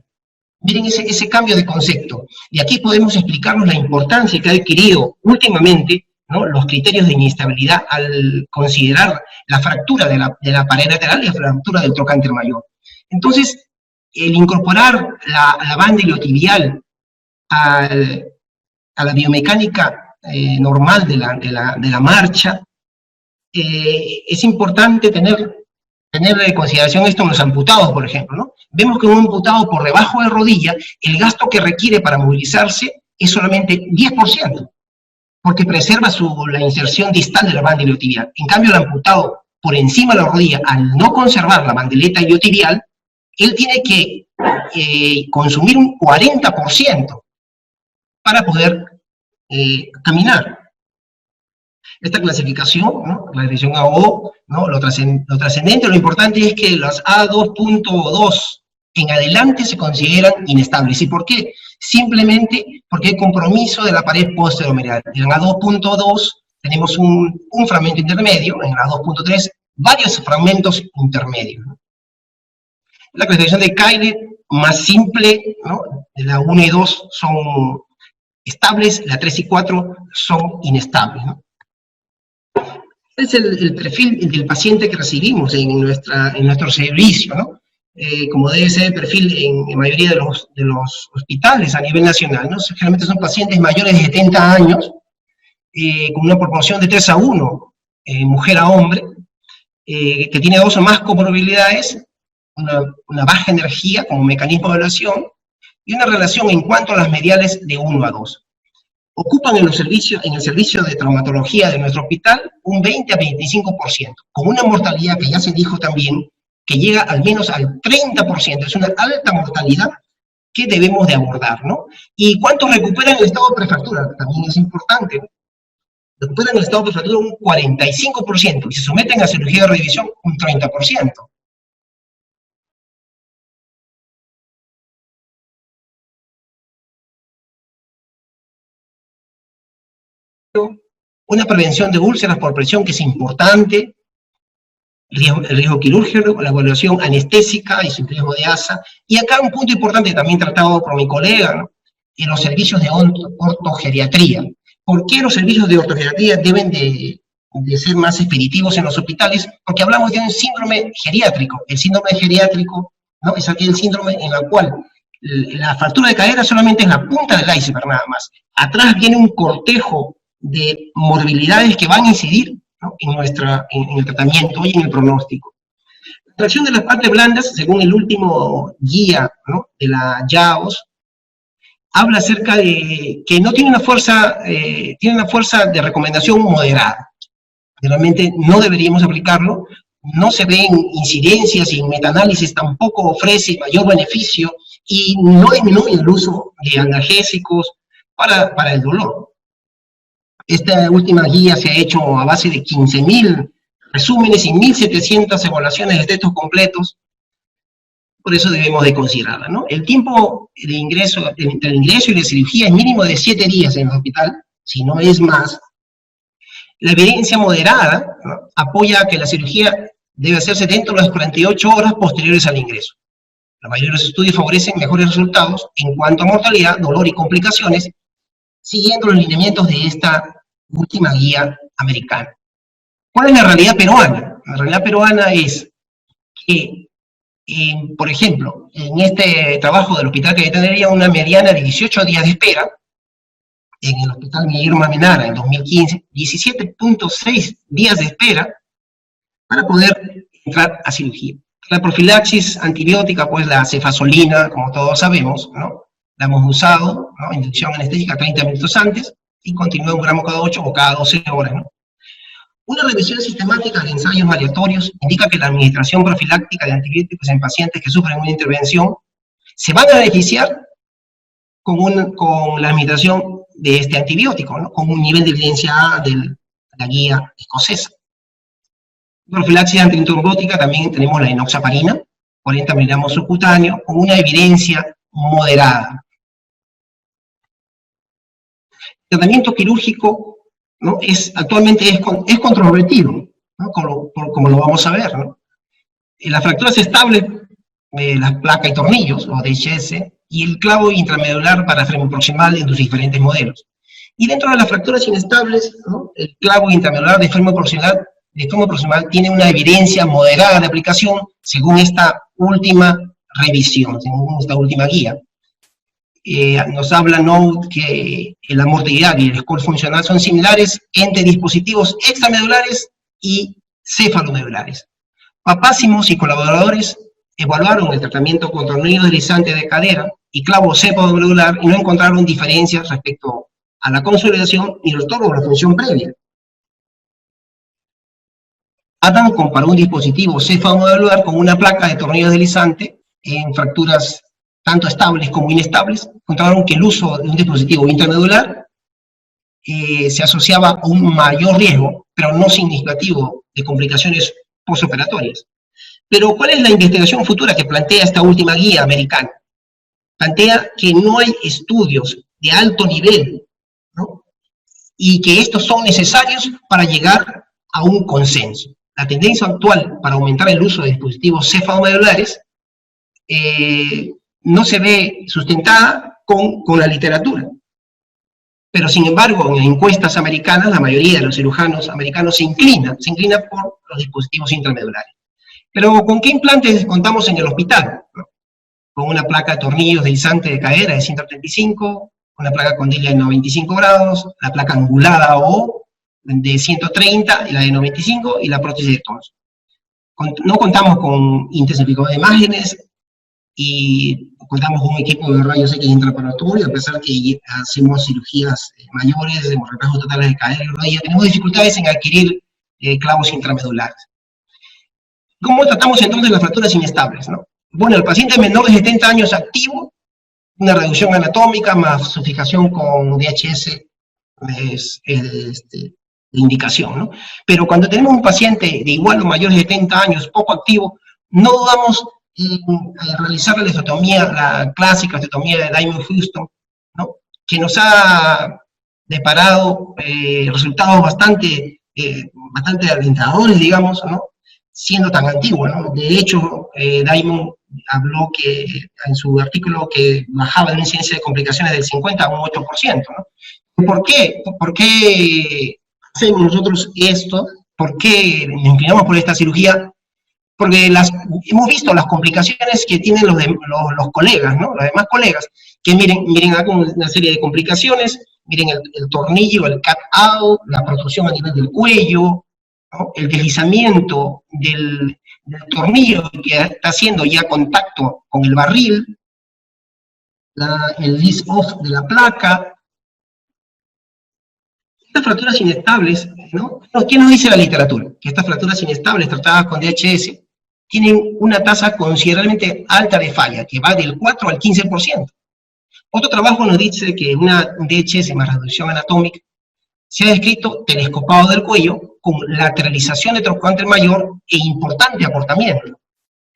Miren ese cambio de concepto. Y aquí podemos explicarnos la importancia que ha adquirido últimamente, ¿no?, los criterios de inestabilidad al considerar la fractura de la pared lateral y la fractura del trocánter mayor. Entonces, el incorporar la banda iliotibial a la biomecánica normal de la marcha, es importante tener en consideración esto en los amputados, por ejemplo, ¿no? Vemos que un amputado por debajo de rodilla, el gasto que requiere para movilizarse es solamente 10%, porque preserva la inserción distal de la banda iliotibial. En cambio, el amputado por encima de la rodilla, al no conservar la bandeleta iliotibial, él tiene que consumir un 40% para poder caminar. Esta clasificación, ¿no?, la clasificación AO, ¿no?, lo trascendente, lo importante es que las A2.2 en adelante se consideran inestables. ¿Y por qué? Simplemente porque hay compromiso de la pared posteromedial. En la A2.2 tenemos un fragmento intermedio, en la A2.3 varios fragmentos intermedios, ¿no? La clasificación de Cayley, más simple, ¿no?, la 1 y 2 son estables, la 3 y 4 son inestables, ¿no? Es el perfil del paciente que recibimos en nuestro servicio, ¿no? Como debe ser el perfil en la mayoría de los hospitales a nivel nacional, ¿no? Generalmente son pacientes mayores de 70 años, con una proporción de 3 a 1, mujer a hombre, que tiene 2 o más comorbilidades, una baja energía como mecanismo de evaluación, y una relación en cuanto a las mediales de 1 a 2. Ocupan en el servicio de traumatología de nuestro hospital un 20 a 25%, con una mortalidad que ya se dijo también, que llega al menos al 30%, es una alta mortalidad que debemos de abordar, ¿no? ¿Y cuántos recuperan el estado de prefractura? También es importante, ¿no? Recuperan el estado de prefractura un 45%, y se someten a cirugía de revisión un 30%. Una prevención de úlceras por presión que es importante, el riesgo quirúrgico, la evaluación anestésica y su riesgo de ASA, y acá un punto importante también tratado por mi colega, ¿no?, en los servicios de ortogeriatría. ¿Por qué los servicios de ortogeriatría deben de ser más expeditivos en los hospitales? Porque hablamos de un síndrome geriátrico. El síndrome geriátrico, ¿no?, es aquel síndrome en el cual la fractura de cadera solamente es la punta del iceberg nada más. Atrás viene un cortejo de morbilidades que van a incidir, ¿no?, en el tratamiento y en el pronóstico. La tracción de las partes blandas, según el último guía, ¿no?, de la JAOS, habla acerca de que no tiene una fuerza, tiene una fuerza de recomendación moderada. Realmente no deberíamos aplicarlo, no se ven incidencias y en metaanálisis tampoco ofrece mayor beneficio y no disminuye el uso de analgésicos para el dolor. Esta última guía se ha hecho a base de 15.000 resúmenes y 1.700 evaluaciones de textos completos, por eso debemos de considerarla, ¿no? El tiempo de ingreso, entre el ingreso y la cirugía es mínimo de 7 días en el hospital, si no es más. La evidencia moderada, ¿no?, apoya que la cirugía debe hacerse dentro de las 48 horas posteriores al ingreso. La mayoría de los estudios favorecen mejores resultados en cuanto a mortalidad, dolor y complicaciones, siguiendo los lineamientos de última guía americana. ¿Cuál es la realidad peruana? La realidad peruana es que, por ejemplo, en este trabajo del Hospital Cayetano Heredia, una mediana de 18 días de espera, en el Hospital Guillermo Amenara en 2015, 17.6 días de espera para poder entrar a cirugía. La profilaxis antibiótica, pues la cefazolina, como todos sabemos, ¿no? La hemos usado, ¿no? Inyección anestésica 30 minutos antes, y continúa 1 gramo cada 8 o cada 12 horas, ¿no? Una revisión sistemática de ensayos aleatorios indica que la administración profiláctica de antibióticos en pacientes que sufren una intervención se van a beneficiar con la administración de este antibiótico, ¿no? Con un nivel de evidencia de la guía escocesa. Profilaxis antitrombótica también tenemos la enoxaparina, 40 miligramos subcutáneo, con una evidencia moderada. El tratamiento quirúrgico, ¿no? Actualmente es controvertido, ¿no? Como lo vamos a ver, ¿no? Las fracturas estables, las placas y tornillos, o DHS, y el clavo intramedular para femoproximal en sus diferentes modelos. Y dentro de las fracturas inestables, ¿no? El clavo intramedular de femoproximal tiene una evidencia moderada de aplicación según esta última revisión, según esta última guía. Nos habla, ¿no?, que la mortalidad y el score funcional son similares entre dispositivos extramedulares y cefalomedulares. Papássimos y colaboradores evaluaron el tratamiento con tornillo deslizante de cadera y clavo cefadomedular y no encontraron diferencias respecto a la consolidación ni el otorgo de la función previa. Adam comparó un dispositivo cefadomedular con una placa de tornillo deslizante en fracturas tanto estables como inestables. Encontraron que el uso de un dispositivo intramedular se asociaba a un mayor riesgo, pero no significativo, de complicaciones postoperatorias. Pero ¿cuál es la investigación futura que plantea esta última guía americana? Plantea que no hay estudios de alto nivel, ¿no?, y que estos son necesarios para llegar a un consenso. La tendencia actual para aumentar el uso de dispositivos cefalomedulares no se ve sustentada con la literatura. Pero sin embargo, en encuestas americanas, la mayoría de los cirujanos americanos se inclina por los dispositivos intramedulares. Pero ¿con qué implantes contamos en el hospital? Con una placa de tornillos deslizante de cadera de 135, una placa condyle de 95 grados, la placa angulada O de 130, y la de 95, y la prótesis de torso. No contamos con intensificador de imágenes, y contamos con un equipo de rayos X intraoperatorio, a pesar que hacemos cirugías mayores, hacemos reflejos totales de cadera y rodilla, tenemos dificultades en adquirir clavos intramedulares. ¿Cómo tratamos entonces las fracturas inestables, no? Bueno, el paciente menor de 70 años activo, una reducción anatómica más su fijación con DHS de indicación, ¿no? Pero cuando tenemos un paciente de igual o mayor de 70 años, poco activo, no dudamos en realizar la osteotomía, la clásica osteotomía de Diamond-Houston, ¿no?, que nos ha deparado resultados bastante alentadores, digamos, ¿no?, siendo tan antiguo, ¿no? De hecho, Diamond habló que en su artículo que bajaba la incidencia de complicaciones del 50 a un 8%, ¿no? ¿Por qué? ¿Por qué hacemos nosotros esto? ¿Por qué nos inclinamos por esta cirugía? Porque hemos visto las complicaciones que tienen los colegas, ¿no?, los demás colegas, que miren acá una serie de complicaciones, miren el tornillo, el cut-out, la protrusión a nivel del cuello, ¿no?, el deslizamiento del tornillo que está haciendo ya contacto con el barril, el lift-off de la placa. Estas fracturas inestables, ¿no? ¿Qué nos dice la literatura? Que estas fracturas inestables tratadas con DHS tienen una tasa considerablemente alta de falla, que va del 4 al 15%. Otro trabajo nos dice que una DHS más reducción anatómica se ha descrito telescopado del cuello con lateralización de trocánter mayor e importante acortamiento,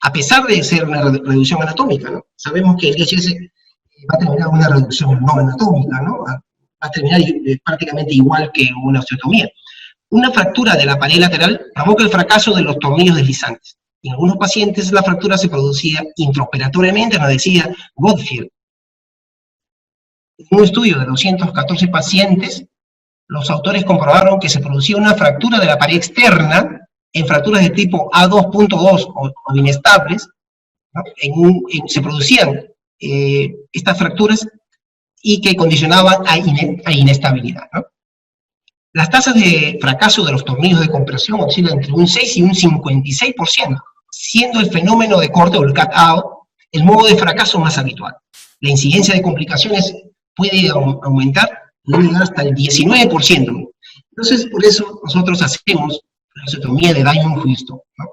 a pesar de ser una reducción anatómica, ¿no? Sabemos que el DHS va a terminar una reducción no anatómica, ¿no? Va a terminar prácticamente igual que una osteotomía. Una fractura de la pared lateral provoca el fracaso de los tornillos deslizantes. En algunos pacientes la fractura se producía intraoperatoriamente, nos decía Godfield. En un estudio de 214 pacientes los autores comprobaron que se producía una fractura de la pared externa en fracturas de tipo A2.2 o inestables, ¿no? Se producían estas fracturas y que condicionaban a inestabilidad, ¿no? Las tasas de fracaso de los tornillos de compresión oscilan entre un 6 y un 56%, siendo el fenómeno de corte o el cut-out el modo de fracaso más habitual. La incidencia de complicaciones puede aumentar, puede llegar hasta el 19%. Entonces, por eso nosotros hacemos la osteotomía de daño injusto, ¿no?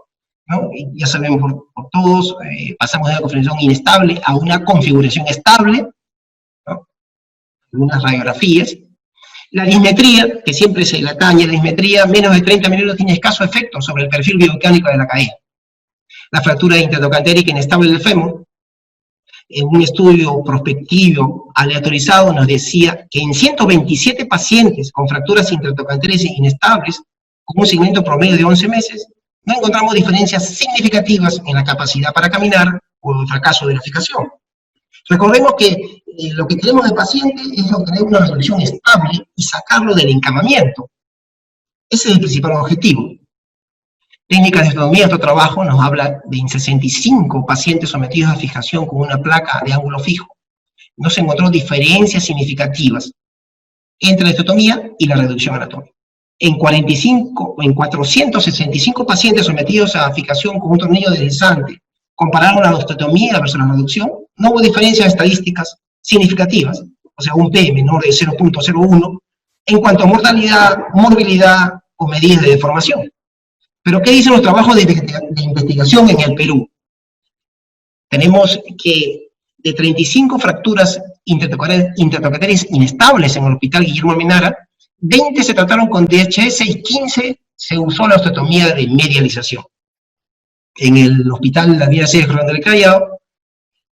Y ya sabemos por todos, pasamos de una configuración inestable a una configuración estable, ¿no? Algunas radiografías. La dismetría, que siempre se le atañe, la dismetría, menos de 30 milímetros tiene escaso efecto sobre el perfil biomecánico de la caída. La fractura intertrocantérica inestable del fémur, en un estudio prospectivo aleatorizado nos decía que en 127 pacientes con fracturas intertrocantéricas inestables, con un segmento promedio de 11 meses, no encontramos diferencias significativas en la capacidad para caminar o el fracaso de la fijación. Recordemos que lo que queremos del paciente es obtener una resolución estable y sacarlo del encamamiento. Ese es el principal objetivo. Técnicas de osteotomía, nuestro trabajo nos habla de 65 pacientes sometidos a fijación con una placa de ángulo fijo. No se encontró diferencias significativas entre la osteotomía y la reducción anatómica. En 465 pacientes sometidos a fijación con un tornillo deslizante, compararon la osteotomía versus la reducción, no hubo diferencias estadísticas significativas, o sea, un P menor de 0.01, en cuanto a mortalidad, morbilidad o medidas de deformación. Pero ¿qué dicen los trabajos de investigación en el Perú? Tenemos que de 35 fracturas intertrocantéricas inestables en el Hospital Guillermo Almenara, 20 se trataron con DHS y 15 se usó la osteotomía de medialización. En el Hospital La Vida C. Grande del Callao,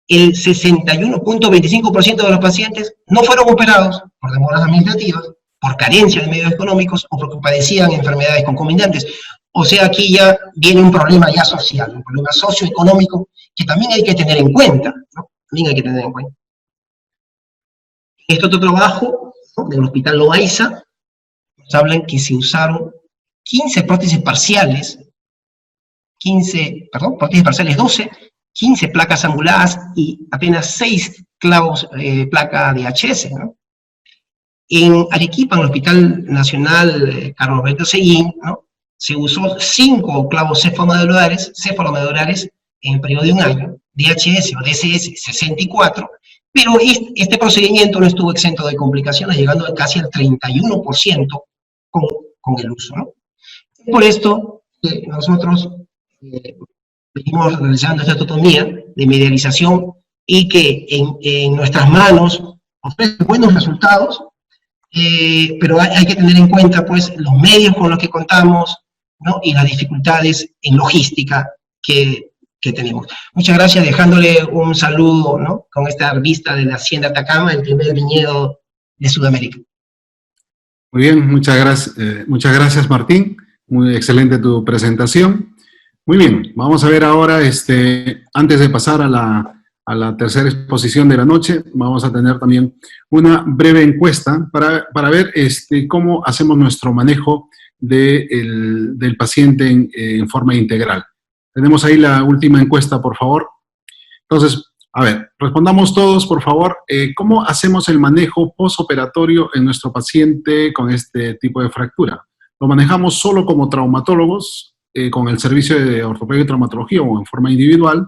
el 61.25% de los pacientes no fueron operados por demoras administrativas, por carencia de medios económicos o porque padecían enfermedades concomitantes. O sea, aquí ya viene un problema ya social, un problema socioeconómico que también hay que tener en cuenta, ¿no? También hay que tener en cuenta. Este otro trabajo, ¿no?, del Hospital Loaiza, nos hablan que se usaron 15 prótesis parciales, 12, 15 placas anguladas y apenas 6 clavos placa DHS, ¿no? En Arequipa, en el Hospital Nacional Carlos Alberto Seguín, ¿no?, se usó 5 clavos cefalomedulares en el periodo de un año, DHS o DCS 64, pero este procedimiento no estuvo exento de complicaciones, llegando casi al 31% con el uso, ¿no? Por esto, nosotros venimos realizando esta osteotomía de medialización y que en nuestras manos ofrece buenos resultados, pero hay que tener en cuenta, pues, los medios con los que contamos, ¿no?, y las dificultades en logística que tenemos. Muchas gracias, dejándole un saludo, ¿no?, con esta vista de la Hacienda Atacama, el primer viñedo de Sudamérica. Muy bien, muchas gracias Martín, muy excelente tu presentación. Muy bien, vamos a ver ahora, antes de pasar a la tercera exposición de la noche, vamos a tener también una breve encuesta para ver cómo hacemos nuestro manejo del paciente en forma integral. Tenemos ahí la última encuesta, por favor. Entonces, a ver, respondamos todos, por favor, ¿cómo hacemos el manejo postoperatorio en nuestro paciente con este tipo de fractura? ¿Lo manejamos solo como traumatólogos, con el servicio de ortopedia y traumatología o en forma individual,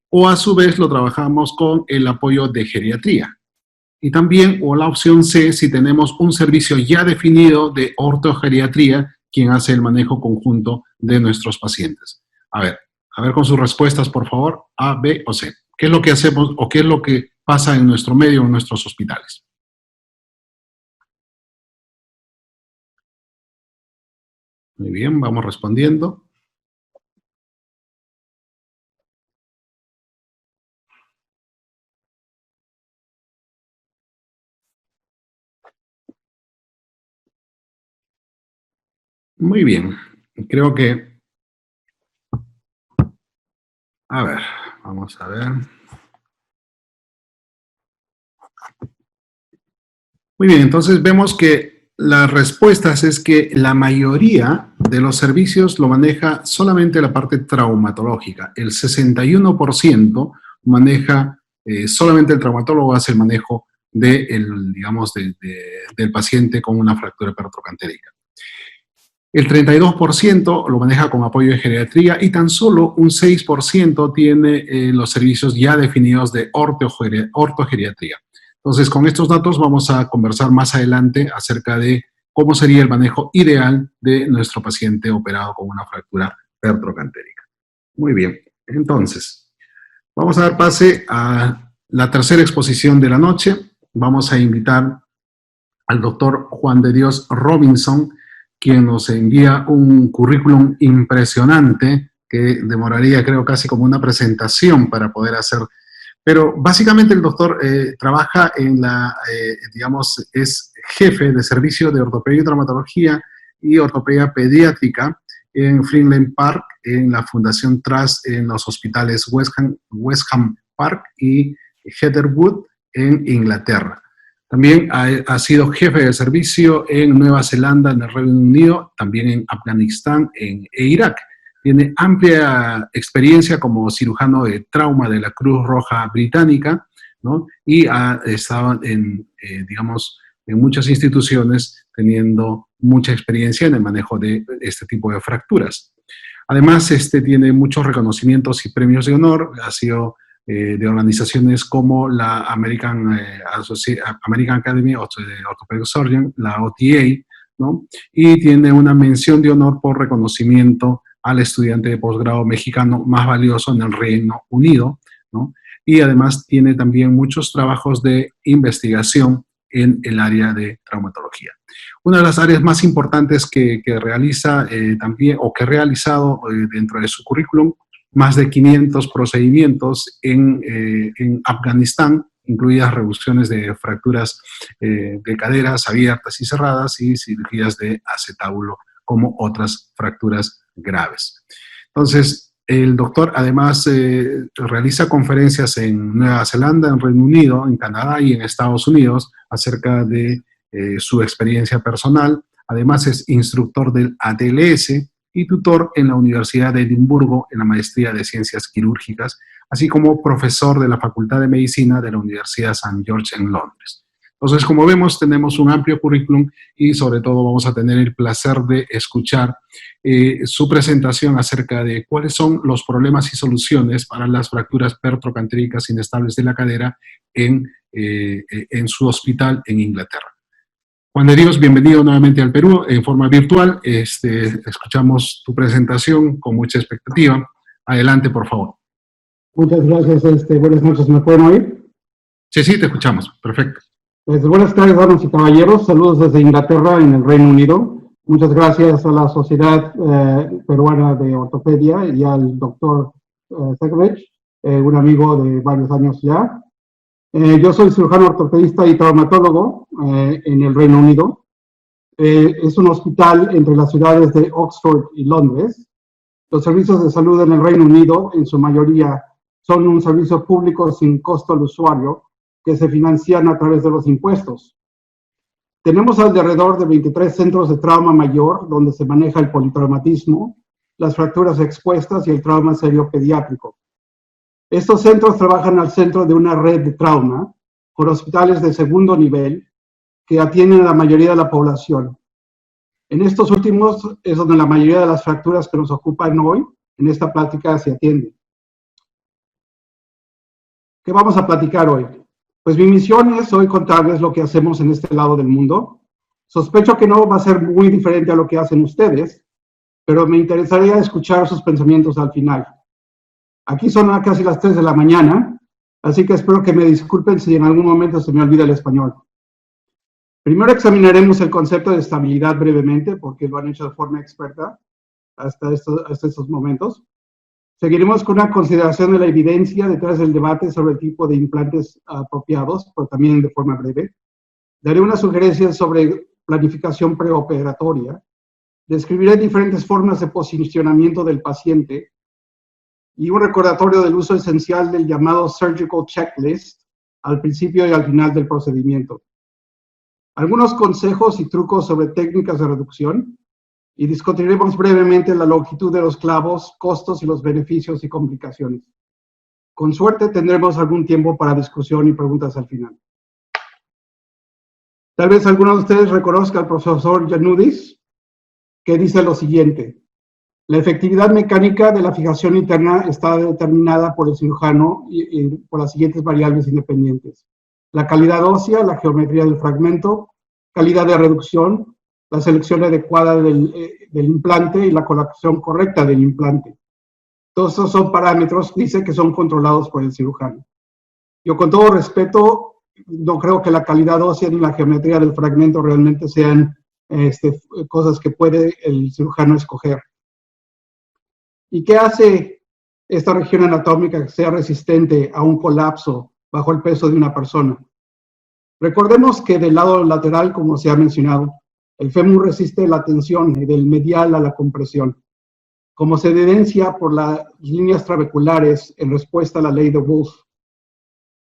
o a su vez lo trabajamos con el apoyo de geriatría? Y también, o la opción C, si tenemos un servicio ya definido de ortogeriatría, quien hace el manejo conjunto de nuestros pacientes. A ver con sus respuestas, por favor, A, B o C. ¿Qué es lo que hacemos o qué es lo que pasa en nuestro medio, en nuestros hospitales? Muy bien, vamos respondiendo. Muy bien, creo que... A ver, vamos a ver. Muy bien, entonces vemos que las respuestas es que la mayoría de los servicios lo maneja solamente la parte traumatológica. El 61% maneja, solamente el traumatólogo hace el manejo del paciente con una fractura perotrocantérica. El 32% lo maneja con apoyo de geriatría y tan solo un 6% tiene los servicios ya definidos de ortogeriatría. Entonces, con estos datos vamos a conversar más adelante acerca de cómo sería el manejo ideal de nuestro paciente operado con una fractura perotrocantérica. Muy bien, entonces, vamos a dar pase a la tercera exposición de la noche. Vamos a invitar al doctor Juan de Dios Robinson, quien nos envía un currículum impresionante que demoraría, creo, casi como una presentación para poder hacer. Pero básicamente el doctor trabaja en es jefe de servicio de ortopedia y traumatología y ortopedia pediátrica en Freeland Park, en la Fundación Trust, en los hospitales Westham Park y Heatherwood en Inglaterra. También ha sido jefe de servicio en Nueva Zelanda, en el Reino Unido, también en Afganistán e Irak. Tiene amplia experiencia como cirujano de trauma de la Cruz Roja Británica, ¿no? Y ha estado en muchas instituciones teniendo mucha experiencia en el manejo de este tipo de fracturas. Además, tiene muchos reconocimientos y premios de honor. Ha sido de organizaciones como la American Academy of Orthopedic Surgeons, la OTA, ¿no? Y tiene una mención de honor por reconocimiento al estudiante de posgrado mexicano más valioso en el Reino Unido, ¿no? Y además tiene también muchos trabajos de investigación en el área de traumatología. Una de las áreas más importantes que realiza también, o que ha realizado dentro de su currículum, más de 500 procedimientos en Afganistán, incluidas reducciones de fracturas de caderas abiertas y cerradas y cirugías de acetábulo, como otras fracturas graves. Entonces, el doctor además realiza conferencias en Nueva Zelanda, en Reino Unido, en Canadá y en Estados Unidos acerca de su experiencia personal. Además, es instructor del ATLS y tutor en la Universidad de Edimburgo en la maestría de Ciencias Quirúrgicas, así como profesor de la Facultad de Medicina de la Universidad St. George en Londres. Entonces, como vemos, tenemos un amplio currículum y sobre todo vamos a tener el placer de escuchar su presentación acerca de cuáles son los problemas y soluciones para las fracturas perotrocantéricas inestables de la cadera en su hospital en Inglaterra. Juan de Dios, bienvenido nuevamente al Perú en forma virtual. Escuchamos tu presentación con mucha expectativa. Adelante, por favor. Muchas gracias. Buenas noches. ¿Me pueden oír? Sí, te escuchamos. Perfecto. Pues, buenas tardes, damas y caballeros. Saludos desde Inglaterra, en el Reino Unido. Muchas gracias a la Sociedad Peruana de Ortopedia y al doctor Segrech, un amigo de varios años ya. Yo soy cirujano ortopedista y traumatólogo en el Reino Unido. Es un hospital entre las ciudades de Oxford y Londres. Los servicios de salud en el Reino Unido, en su mayoría, son un servicio público sin costo al usuario que se financian a través de los impuestos. Tenemos alrededor de 23 centros de trauma mayor donde se maneja el politraumatismo, las fracturas expuestas y el trauma serio pediátrico. Estos centros trabajan al centro de una red de trauma con hospitales de segundo nivel que atienden a la mayoría de la población. En estos últimos es donde la mayoría de las fracturas que nos ocupan hoy en esta plática se atienden. ¿Qué vamos a platicar hoy? Pues mi misión es hoy contarles lo que hacemos en este lado del mundo. Sospecho que no va a ser muy diferente a lo que hacen ustedes, pero me interesaría escuchar sus pensamientos al final. Aquí son casi las 3 de la mañana, así que espero que me disculpen si en algún momento se me olvida el español. Primero examinaremos el concepto de estabilidad brevemente, porque lo han hecho de forma experta hasta estos momentos. Seguiremos con una consideración de la evidencia detrás del debate sobre el tipo de implantes apropiados, pero también de forma breve. Daré unas sugerencias sobre planificación preoperatoria. Describiré diferentes formas de posicionamiento del paciente y un recordatorio del uso esencial del llamado surgical checklist al principio y al final del procedimiento. algunos consejos y trucos sobre técnicas de reducción, y discutiremos brevemente la longitud de los clavos, costos y los beneficios y complicaciones. Con suerte tendremos algún tiempo para discusión y preguntas al final. Tal vez alguno de ustedes reconozca al profesor Janudis, que dice lo siguiente: la efectividad mecánica de la fijación interna está determinada por el cirujano y por las siguientes variables independientes: la calidad ósea, la geometría del fragmento, calidad de reducción, la selección adecuada del implante y la colocación correcta del implante. Todos estos son parámetros, dice, que son controlados por el cirujano. Yo, con todo respeto, no creo que la calidad ósea ni la geometría del fragmento realmente sean cosas que puede el cirujano escoger. ¿Y qué hace esta región anatómica que sea resistente a un colapso bajo el peso de una persona? Recordemos que del lado lateral, como se ha mencionado, el fémur resiste la tensión y del medial a la compresión, como se evidencia por las líneas trabeculares en respuesta a la ley de Wolff.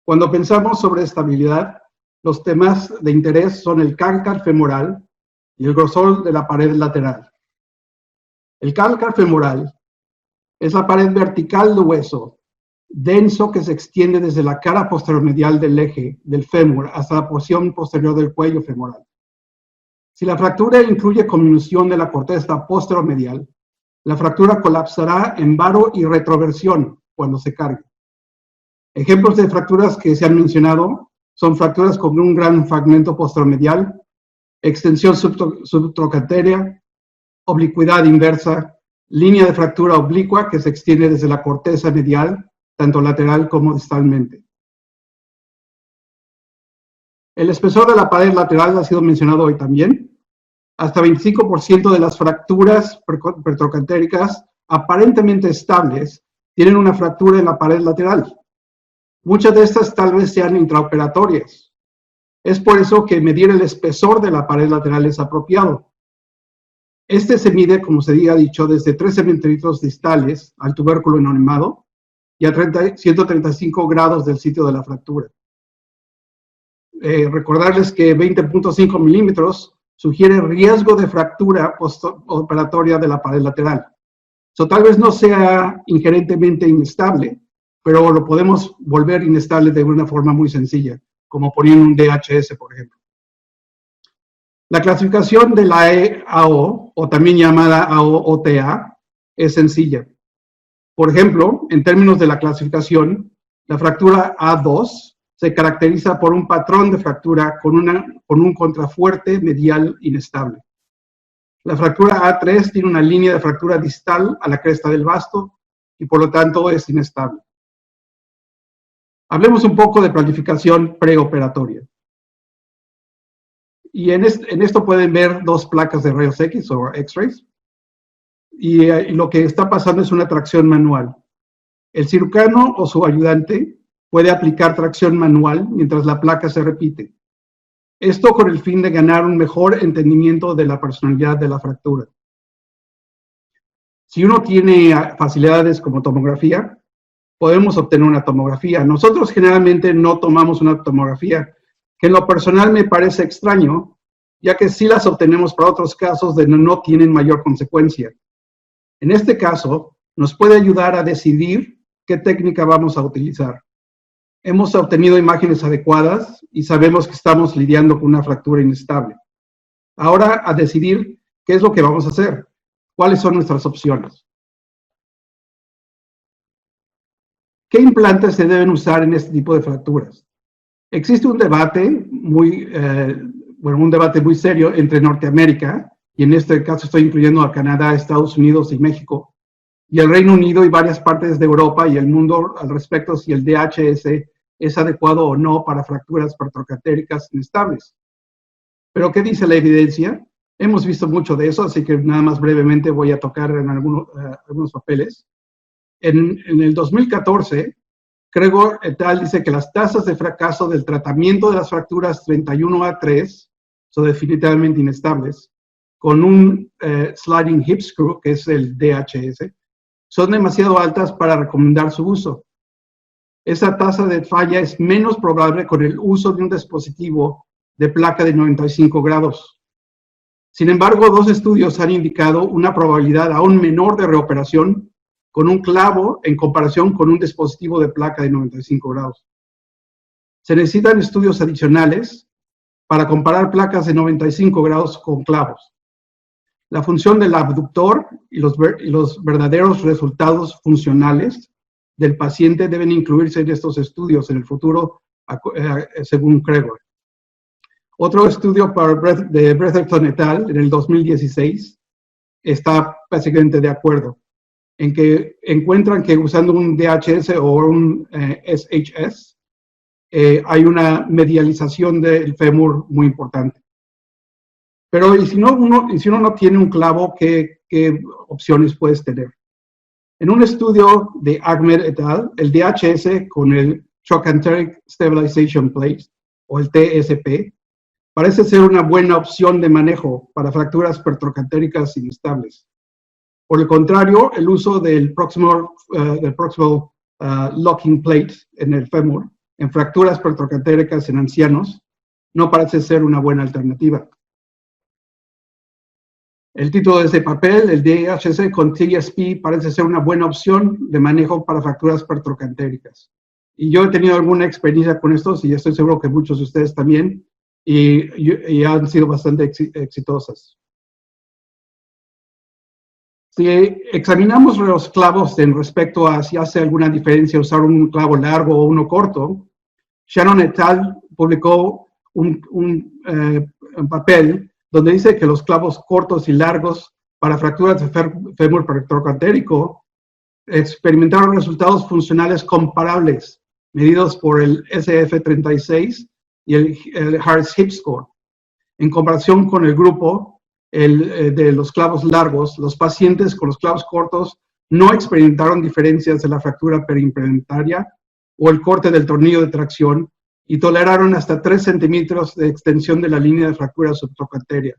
Cuando pensamos sobre estabilidad, los temas de interés son el cálcar femoral y el grosor de la pared lateral. El cálcar femoral es la pared vertical de hueso, denso, que se extiende desde la cara posterior-medial del eje del fémur hasta la porción posterior del cuello femoral. Si la fractura incluye conminución de la corteza posterior-medial, la fractura colapsará en varo y retroversión cuando se cargue. Ejemplos de fracturas que se han mencionado son fracturas con un gran fragmento posterior-medial, extensión subtrochantérea, oblicuidad inversa, línea de fractura oblicua que se extiende desde la corteza medial, tanto lateral como distalmente. El espesor de la pared lateral ha sido mencionado hoy también. Hasta 25% de las fracturas pertrochantéricas aparentemente estables tienen una fractura en la pared lateral. Muchas de estas tal vez sean intraoperatorias. Es por eso que medir el espesor de la pared lateral es apropiado. Este se mide, como se ha dicho, desde 13 milímetros distales al tubérculo inanimado y a 135 grados del sitio de la fractura. Recordarles que 20.5 milímetros sugiere riesgo de fractura postoperatoria de la pared lateral. Tal vez no sea inherentemente inestable, pero lo podemos volver inestable de una forma muy sencilla, como poniendo un DHS, por ejemplo. La clasificación de la AO, o también llamada AO-OTA, es sencilla. Por ejemplo, en términos de la clasificación, la fractura A2 se caracteriza por un patrón de fractura con un contrafuerte medial inestable. La fractura A3 tiene una línea de fractura distal a la cresta del basto y por lo tanto es inestable. Hablemos un poco de planificación preoperatoria. Y en esto pueden ver dos placas de rayos X o X-rays. Y lo que está pasando es una tracción manual. El cirujano o su ayudante puede aplicar tracción manual mientras la placa se repite. Esto con el fin de ganar un mejor entendimiento de la personalidad de la fractura. Si uno tiene facilidades como tomografía, podemos obtener una tomografía. Nosotros generalmente no tomamos una tomografía, que en lo personal me parece extraño, ya que sí las obtenemos para otros casos de no tienen mayor consecuencia. En este caso, nos puede ayudar a decidir qué técnica vamos a utilizar. Hemos obtenido imágenes adecuadas y sabemos que estamos lidiando con una fractura inestable. Ahora, a decidir qué es lo que vamos a hacer, cuáles son nuestras opciones. ¿Qué implantes se deben usar en este tipo de fracturas? Existe un debate muy serio entre Norteamérica, y en este caso estoy incluyendo a Canadá, Estados Unidos y México, y el Reino Unido y varias partes de Europa y el mundo al respecto si el DHS es adecuado o no para fracturas pertrochantéricas inestables. Pero ¿qué dice la evidencia? Hemos visto mucho de eso, así que nada más brevemente voy a tocar en algunos papeles. En el 2014, Gregor et al. Dice que las tasas de fracaso del tratamiento de las fracturas 31A3 son definitivamente inestables, con un sliding hip screw, que es el DHS, son demasiado altas para recomendar su uso. Esa tasa de falla es menos probable con el uso de un dispositivo de placa de 95 grados. Sin embargo, 2 estudios han indicado una probabilidad aún menor de reoperación con un clavo en comparación con un dispositivo de placa de 95 grados. Se necesitan estudios adicionales para comparar placas de 95 grados con clavos. La función del abductor y los verdaderos resultados funcionales del paciente deben incluirse en estos estudios en el futuro, según Kregor. Otro estudio de Bretherton et al. En el 2016 está básicamente de acuerdo en que encuentran que usando un DHS o un SHS hay una medialización del fémur muy importante. Pero ¿y si uno no tiene un clavo, qué opciones puedes tener? En un estudio de Agmer et al., el DHS con el Trochanteric Stabilization Plate, o el TSP, parece ser una buena opción de manejo para fracturas pertrochantéricas inestables. Por el contrario, el uso del proximal locking plate en el fémur, en fracturas pertrochantéricas en ancianos, no parece ser una buena alternativa. El título de ese papel, el DHS con TSP, parece ser una buena opción de manejo para fracturas pertrochantéricas. Y yo he tenido alguna experiencia con estos y estoy seguro que muchos de ustedes también, y han sido bastante exitosas. Si examinamos los clavos en respecto a si hace alguna diferencia usar un clavo largo o uno corto, Shannon et al. Publicó un papel donde dice que los clavos cortos y largos para fracturas de fémur pertrochantérico experimentaron resultados funcionales comparables, medidos por el SF36 y el Harris Hip Score. En comparación con el grupo de los clavos largos, los pacientes con los clavos cortos no experimentaron diferencias de la fractura periimplantaria o el corte del tornillo de tracción y toleraron hasta 3 centímetros de extensión de la línea de fractura subtrochantérea.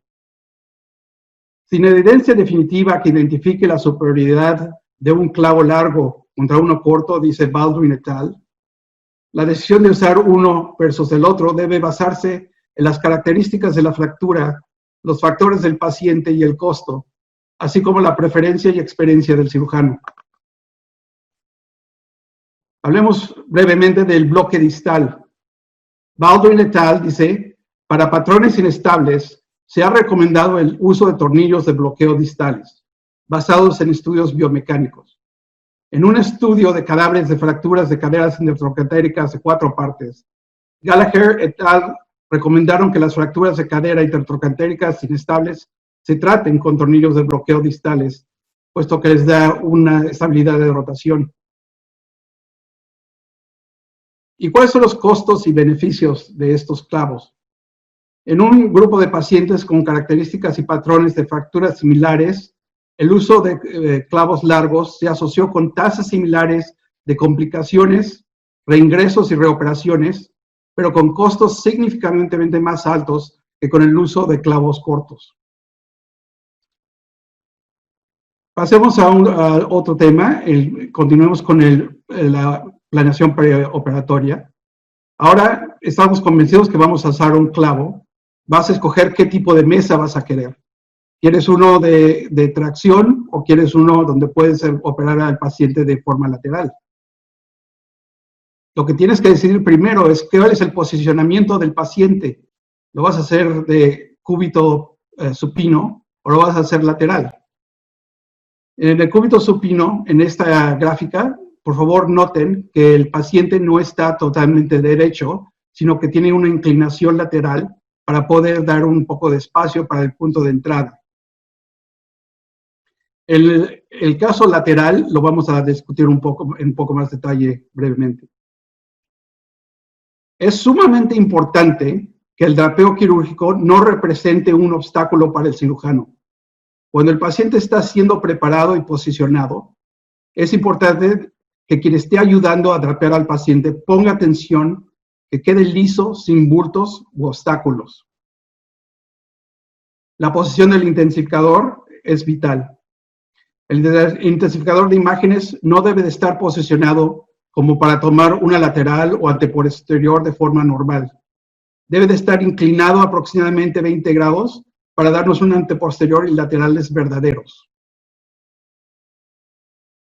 Sin evidencia definitiva que identifique la superioridad de un clavo largo contra uno corto, dice Baldwin et al., la decisión de usar uno versus el otro debe basarse en las características de la fractura, los factores del paciente y el costo, así como la preferencia y experiencia del cirujano. Hablemos brevemente del bloque distal. Baldwin et al. Dice, para patrones inestables, se ha recomendado el uso de tornillos de bloqueo distales, basados en estudios biomecánicos. En un estudio de cadáveres de fracturas de caderas intertrochantéricas de 4 partes, Gallagher et al. Recomendaron que las fracturas de cadera intertrochantéricas inestables se traten con tornillos de bloqueo distales, puesto que les da una estabilidad de rotación. ¿Y cuáles son los costos y beneficios de estos clavos? En un grupo de pacientes con características y patrones de fracturas similares, el uso de clavos largos se asoció con tasas similares de complicaciones, reingresos y reoperaciones, pero con costos significativamente más altos que con el uso de clavos cortos. Pasemos a otro tema, continuemos con la planeación preoperatoria. Ahora estamos convencidos que vamos a usar un clavo. Vas a escoger qué tipo de mesa vas a querer. ¿Quieres uno de tracción o quieres uno donde puedes operar al paciente de forma lateral? Lo que tienes que decidir primero es cuál es el posicionamiento del paciente. ¿Lo vas a hacer de cúbito supino o lo vas a hacer lateral? En el cúbito supino, en esta gráfica, por favor noten que el paciente no está totalmente derecho, sino que tiene una inclinación lateral para poder dar un poco de espacio para el punto de entrada. El caso lateral lo vamos a discutir en un poco más detalle brevemente. Es sumamente importante que el drapeo quirúrgico no represente un obstáculo para el cirujano. Cuando el paciente está siendo preparado y posicionado, es importante que quien esté ayudando a drapear al paciente ponga atención, que quede liso, sin bultos u obstáculos. La posición del intensificador es vital. El intensificador de imágenes no debe de estar posicionado como para tomar una lateral o anteposterior de forma normal. debe de estar inclinado aproximadamente 20 grados para darnos un anteposterior y laterales verdaderos.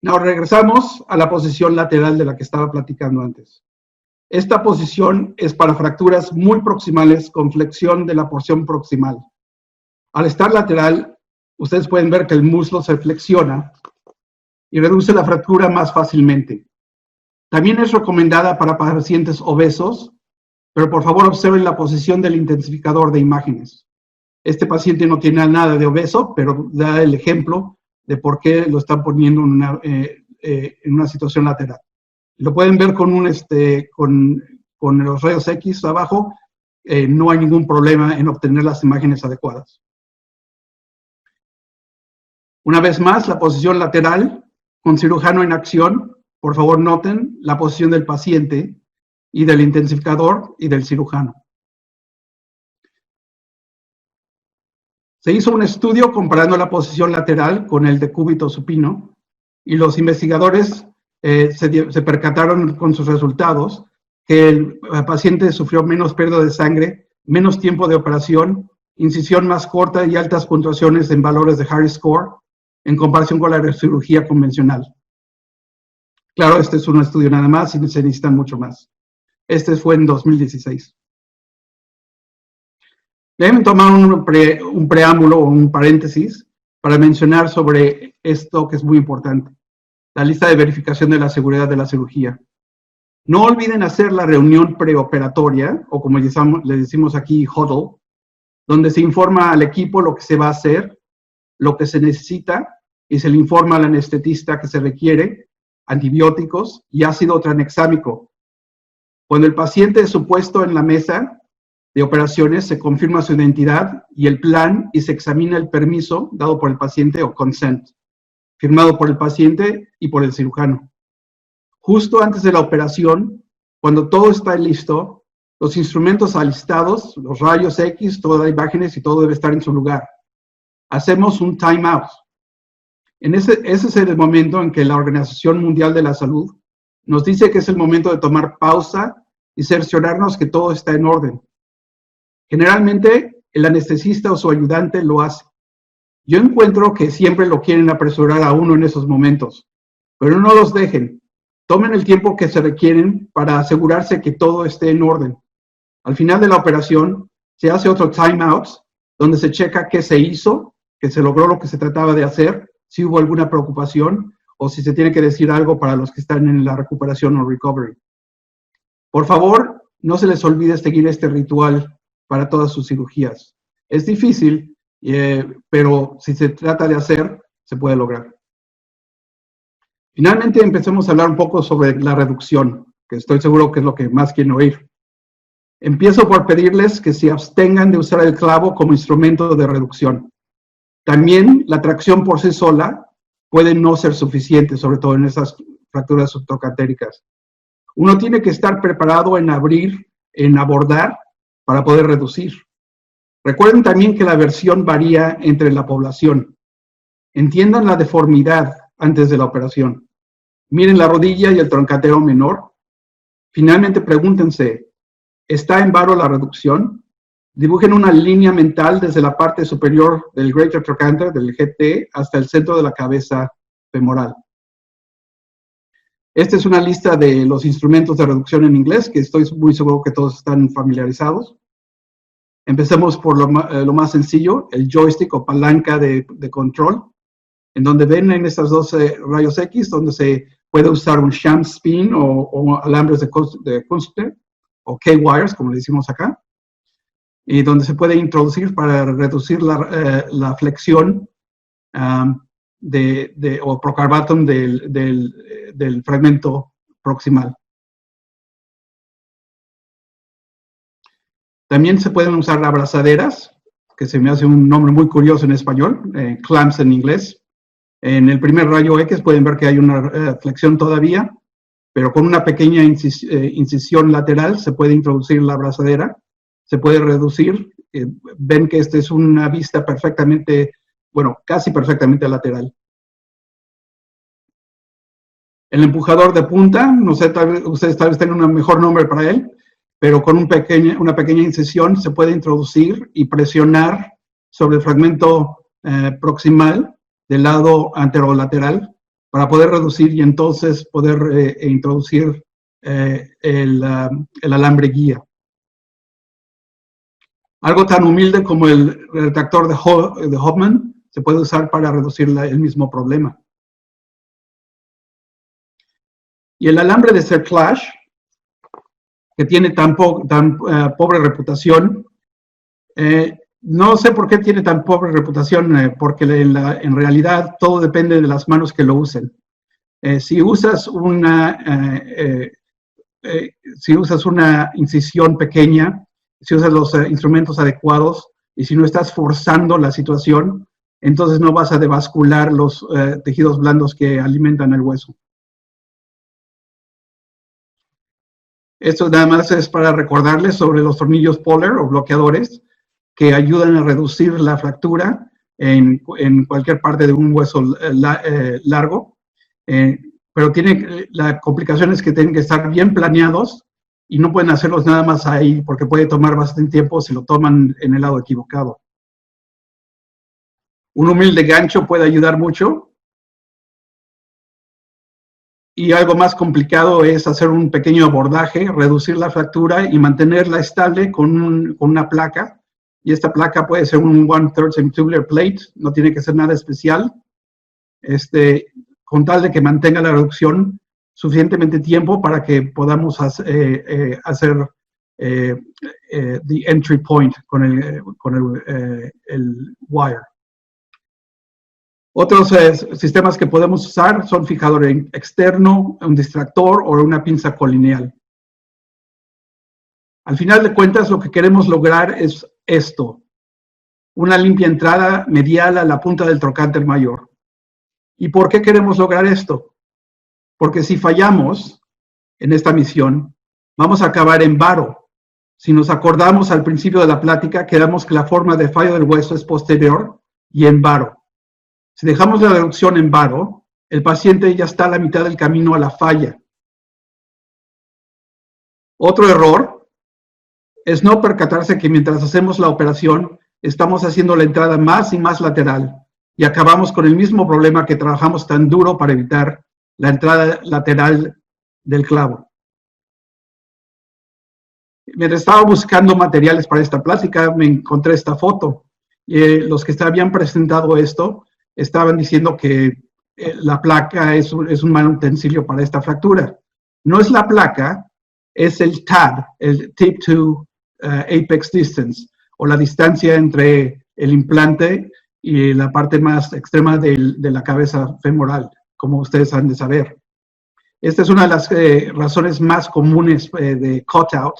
Ahora regresamos a la posición lateral de la que estaba platicando antes. Esta posición es para fracturas muy proximales con flexión de la porción proximal. Al estar lateral, ustedes pueden ver que el muslo se flexiona y reduce la fractura más fácilmente. También es recomendada para pacientes obesos, pero por favor observen la posición del intensificador de imágenes. Este paciente no tiene nada de obeso, pero da el ejemplo de por qué lo están poniendo en una situación lateral. Lo pueden ver con los rayos X abajo, no hay ningún problema en obtener las imágenes adecuadas. Una vez más, la posición lateral, con cirujano en acción, por favor noten la posición del paciente y del intensificador y del cirujano. Se hizo un estudio comparando la posición lateral con el decúbito supino y los investigadores se percataron con sus resultados que el paciente sufrió menos pérdida de sangre, menos tiempo de operación, incisión más corta y altas puntuaciones en valores de Harris Score en comparación con la cirugía convencional. Claro, este es un estudio nada más y se necesitan mucho más. Este fue en 2016. Deben tomar un preámbulo o un paréntesis para mencionar sobre esto que es muy importante. La lista de verificación de la seguridad de la cirugía. No olviden hacer la reunión preoperatoria, o como le decimos aquí, huddle, donde se informa al equipo lo que se va a hacer, lo que se necesita, y se le informa al anestesista que se requiere, antibióticos y ácido tranexámico. Cuando el paciente es supuesto en la mesa de operaciones, se confirma su identidad y el plan y se examina el permiso dado por el paciente o consent, firmado por el paciente y por el cirujano. Justo antes de la operación, cuando todo está listo, los instrumentos alistados, los rayos X, todas las imágenes y todo debe estar en su lugar. Hacemos un time out. Ese es el momento en que la Organización Mundial de la Salud nos dice que es el momento de tomar pausa y cerciorarnos que todo está en orden. Generalmente, el anestesista o su ayudante lo hace. Yo encuentro que siempre lo quieren apresurar a uno en esos momentos, pero no los dejen. Tomen el tiempo que se requieren para asegurarse que todo esté en orden. Al final de la operación, se hace otro time out, donde se checa qué se hizo, que se logró lo que se trataba de hacer, si hubo alguna preocupación, o si se tiene que decir algo para los que están en la recuperación o recovery. Por favor, no se les olvide seguir este ritual para todas sus cirugías. Es difícil, pero si se trata de hacer, se puede lograr. Finalmente, empecemos a hablar un poco sobre la reducción, que estoy seguro que es lo que más quieren oír. Empiezo por pedirles que se abstengan de usar el clavo como instrumento de reducción. También la tracción por sí sola puede no ser suficiente, sobre todo en esas fracturas subtrocantéricas. Uno tiene que estar preparado en abrir, en abordar, para poder reducir. Recuerden también que la versión varía entre la población. Entiendan la deformidad antes de la operación. Miren la rodilla y el troncantero menor. Finalmente pregúntense, ¿está en varo la reducción? Dibujen una línea mental desde la parte superior del Greater Trochanter, del GT, hasta el centro de la cabeza femoral. Esta es una lista de los instrumentos de reducción en inglés, que estoy muy seguro que todos están familiarizados. Empecemos por lo más sencillo, el joystick o palanca de control, en donde ven en estas dos rayos X, donde se puede usar un sham spin o alambres de Kunstler, o K-wires, como le decimos acá, y donde se puede introducir para reducir la flexión o procarbatum del fragmento proximal. También se pueden usar abrazaderas, que se me hace un nombre muy curioso en español, clamps en inglés. En el primer rayo X pueden ver que hay una flexión todavía, pero con una pequeña incisión lateral se puede introducir la abrazadera, se puede reducir. Ven que esta es una vista perfectamente, bueno, casi perfectamente lateral. El empujador de punta, no sé, ustedes tal vez tengan un mejor nombre para él, pero con una pequeña incisión se puede introducir y presionar sobre el fragmento proximal del lado anterolateral para poder reducir y entonces poder introducir el alambre guía. Algo tan humilde como el retractor de Hoffman se puede usar para reducir el mismo problema. Y el alambre de Cerclage, que tiene tan pobre reputación, no sé por qué tiene tan pobre reputación, porque en realidad todo depende de las manos que lo usen. Si usas una incisión pequeña, si usas los instrumentos adecuados y si no estás forzando la situación, entonces no vas a devascular los tejidos blandos que alimentan el hueso. Esto nada más es para recordarles sobre los tornillos Polar o bloqueadores que ayudan a reducir la fractura en cualquier parte de un hueso largo, pero la complicación es que tienen que estar bien planeados y no pueden hacerlos nada más ahí porque puede tomar bastante tiempo si lo toman en el lado equivocado. Un humilde gancho puede ayudar mucho. Y algo más complicado es hacer un pequeño abordaje, reducir la fractura y mantenerla estable con una placa. Y esta placa puede ser un 1/3 tubular plate, no tiene que ser nada especial. Con tal de que mantenga la reducción suficientemente tiempo para que podamos hacer the entry point con el wire. Otros sistemas que podemos usar son fijador externo, un distractor o una pinza colineal. Al final de cuentas, lo que queremos lograr es esto: una limpia entrada medial a la punta del trocánter mayor. ¿Y por qué queremos lograr esto? Porque si fallamos en esta misión, vamos a acabar en varo. Si nos acordamos al principio de la plática, quedamos que la forma de fallo del hueso es posterior y en varo. Si dejamos la reducción en varo, el paciente ya está a la mitad del camino a la falla. Otro error es no percatarse que mientras hacemos la operación, estamos haciendo la entrada más y más lateral y acabamos con el mismo problema que trabajamos tan duro para evitar, la entrada lateral del clavo. Mientras estaba buscando materiales para esta plática, me encontré esta foto. Los que habían presentado esto estaban diciendo que la placa es un mal utensilio para esta fractura. No es la placa, es el TAD, el Tip to Apex Distance, o la distancia entre el implante y la parte más extrema de la cabeza femoral, como ustedes han de saber. Esta es una de las razones más comunes de cutout,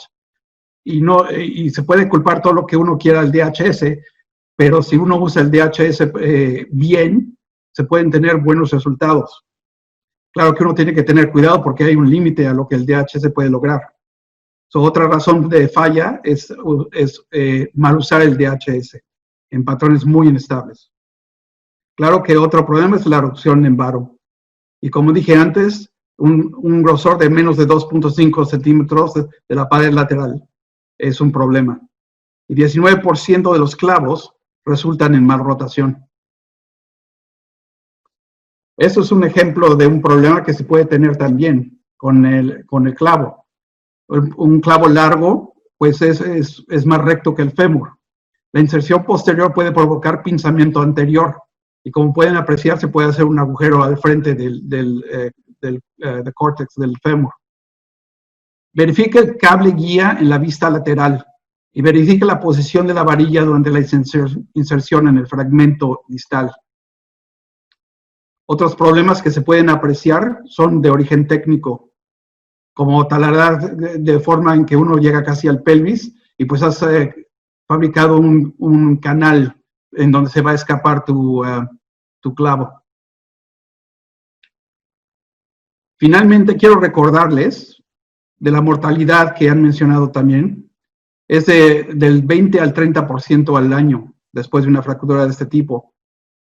y se puede culpar todo lo que uno quiera al DHS, pero si uno usa el DHS bien, se pueden tener buenos resultados. Claro que uno tiene que tener cuidado porque hay un límite a lo que el DHS puede lograr. Otra razón de falla es mal usar el DHS en patrones muy inestables. Claro que otro problema es la reducción en varo. Y como dije antes, un grosor de menos de 2.5 centímetros de la pared lateral es un problema. Y 19% de los clavos resultan en mal rotación. Esto es un ejemplo de un problema que se puede tener también con el clavo. Un clavo largo, pues es más recto que el fémur. La inserción posterior puede provocar pinzamiento anterior. Y como pueden apreciar, se puede hacer un agujero al frente del córtex del fémur. Verifique el cable guía en la vista lateral y verifique la posición de la varilla durante la inserción en el fragmento distal. Otros problemas que se pueden apreciar son de origen técnico, como taladrar de forma en que uno llega casi al pelvis y pues has fabricado un canal en donde se va a escapar tu clavo. Finalmente, quiero recordarles de la mortalidad que han mencionado también. Es del 20 al 30% al año después de una fractura de este tipo.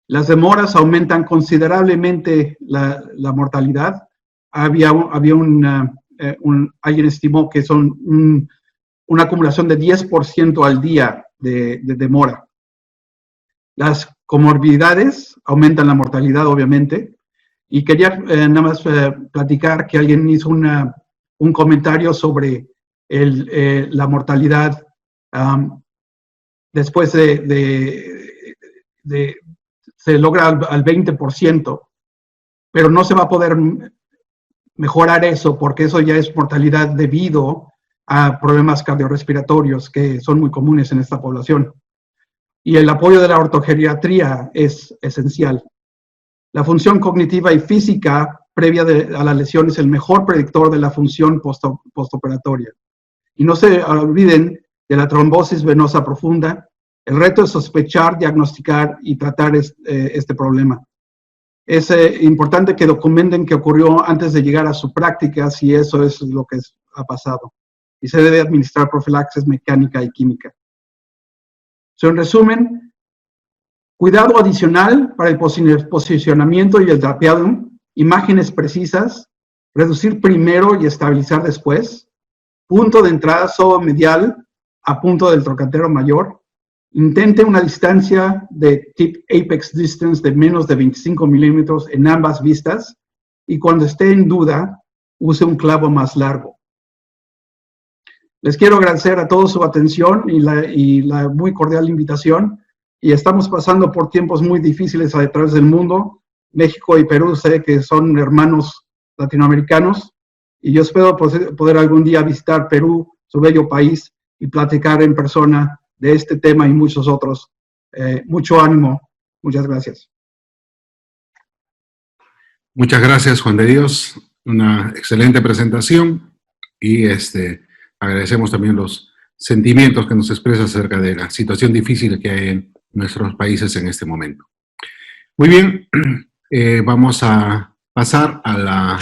Las demoras aumentan considerablemente la mortalidad. Alguien estimó que son una acumulación de 10% al día de demora. Las comorbilidades aumentan la mortalidad, obviamente, y quería nada más platicar que alguien hizo un comentario sobre la mortalidad después se logra al 20%, pero no se va a poder mejorar eso porque eso ya es mortalidad debido a problemas cardiorrespiratorios que son muy comunes en esta población. Y el apoyo de la ortogeriatría es esencial. La función cognitiva y física previa a la lesión es el mejor predictor de la función postoperatoria. Y no se olviden de la trombosis venosa profunda. El reto es sospechar, diagnosticar y tratar este problema. Es importante que documenten qué ocurrió antes de llegar a su práctica, si eso es lo que ha pasado. Y se debe administrar profilaxis mecánica y química. En resumen, cuidado adicional para el posicionamiento y el drapeado, imágenes precisas, reducir primero y estabilizar después, punto de entrada medial a punto del trocantero mayor, intente una distancia de tip apex distance de menos de 25 milímetros en ambas vistas y cuando esté en duda, use un clavo más largo. Les quiero agradecer a todos su atención y la muy cordial invitación. Y estamos pasando por tiempos muy difíciles a través del mundo. México y Perú sé que son hermanos latinoamericanos. Y yo espero poder algún día visitar Perú, su bello país, y platicar en persona de este tema y muchos otros. Mucho ánimo. Muchas gracias. Muchas gracias, Juan de Dios. Una excelente presentación y agradecemos también los sentimientos que nos expresa acerca de la situación difícil que hay en nuestros países en este momento. Muy bien, vamos a pasar al